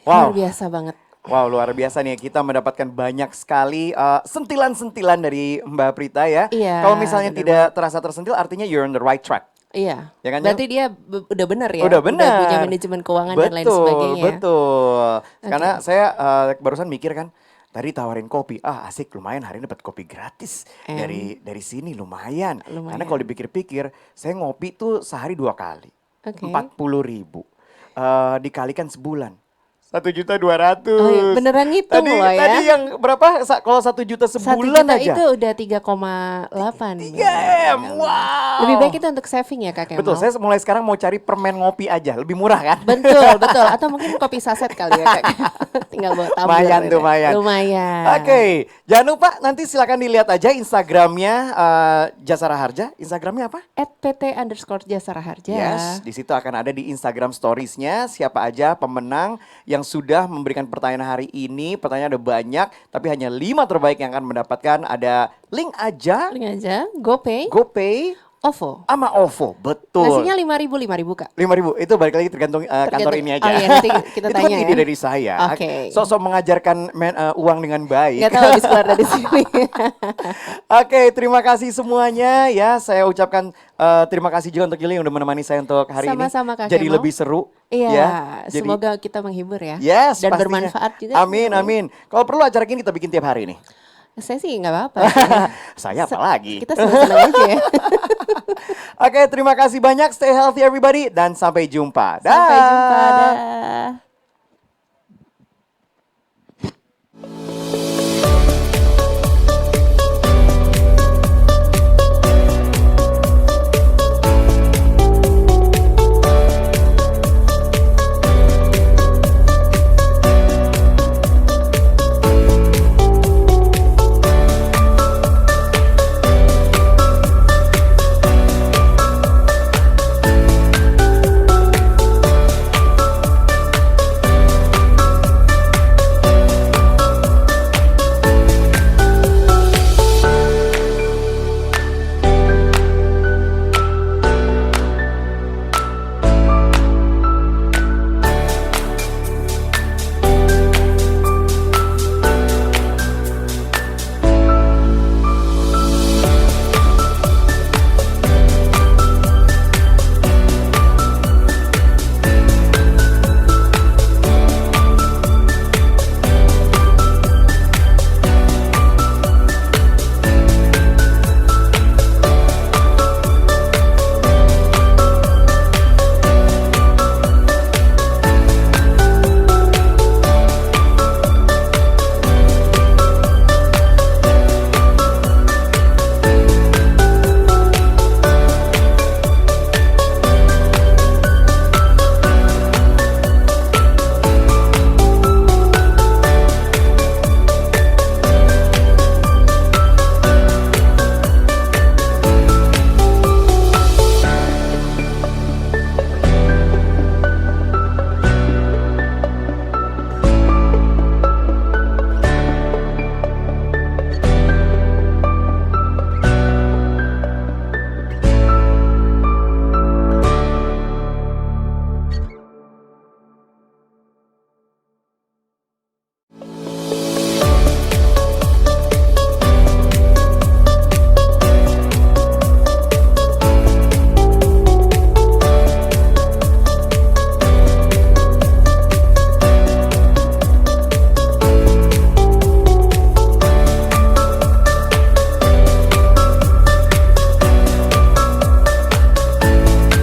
Wow. Luar biasa banget. Wow, luar biasa nih. Kita mendapatkan banyak sekali sentilan-sentilan dari Mbak Prita ya. Iya, Kalau misalnya bener tidak terasa tersentil, artinya you're on the right track. Iya. Ya kan, Berarti dia udah benar ya. Udah benar. Udah punya manajemen keuangan dan lain sebagainya. Betul. Karena saya barusan mikir kan, tadi tawarin kopi, asik lumayan hari ini dapat kopi gratis dari sini lumayan. Karena kalau dipikir-pikir, saya ngopi tuh sehari 2 kali, 40.000 dikalikan sebulan. 1.200.000. Oh, iya, beneran ngitung loh ya. Tadi yang berapa? Kalau 1 juta sebulan 1 juta aja. itu udah 3,8. 3M, wow. Lebih baik itu untuk saving ya Kak Kemal. Betul, saya mulai sekarang mau cari permen ngopi aja, lebih murah kan? Betul. Atau mungkin kopi saset kali ya Kak. Tinggal bawa tumbler. Lumayan. Oke, jangan lupa nanti silakan dilihat aja Instagramnya Jasara Harja. Instagramnya apa? @pt_jasaraharja. Yes, di situ akan ada di Instagram Stories-nya siapa aja pemenang yang sudah memberikan pertanyaan hari ini. Pertanyaan ada banyak, tapi hanya 5 terbaik yang akan mendapatkan. Ada link aja, GoPay, OVO. Sama OVO, betul. Nasinya 5.000 Kak. 5.000, itu balik lagi tergantung kantor ini aja. Oh iya, nanti kita itu tanya kan ide dari saya. Oke. Sosok mengajarkan uang dengan baik. Gak tahu habis keluar dari sini. Oke, terima kasih semuanya ya. Saya ucapkan terima kasih juga untuk Yuli yang udah menemani saya untuk hari ini. Sama-sama Kak Jadi Kemal. lebih seru. Iya, ya. semoga kita menghibur ya. Yes, dan pastinya. bermanfaat juga. Amin. Kalau perlu acara ini kita bikin tiap hari nih. Saya sih nggak apa-apa. Saya apalagi. Kita senang-senang aja ya. Oke, terima kasih banyak. Stay healthy everybody dan sampai jumpa. Sampai jumpa. Dah.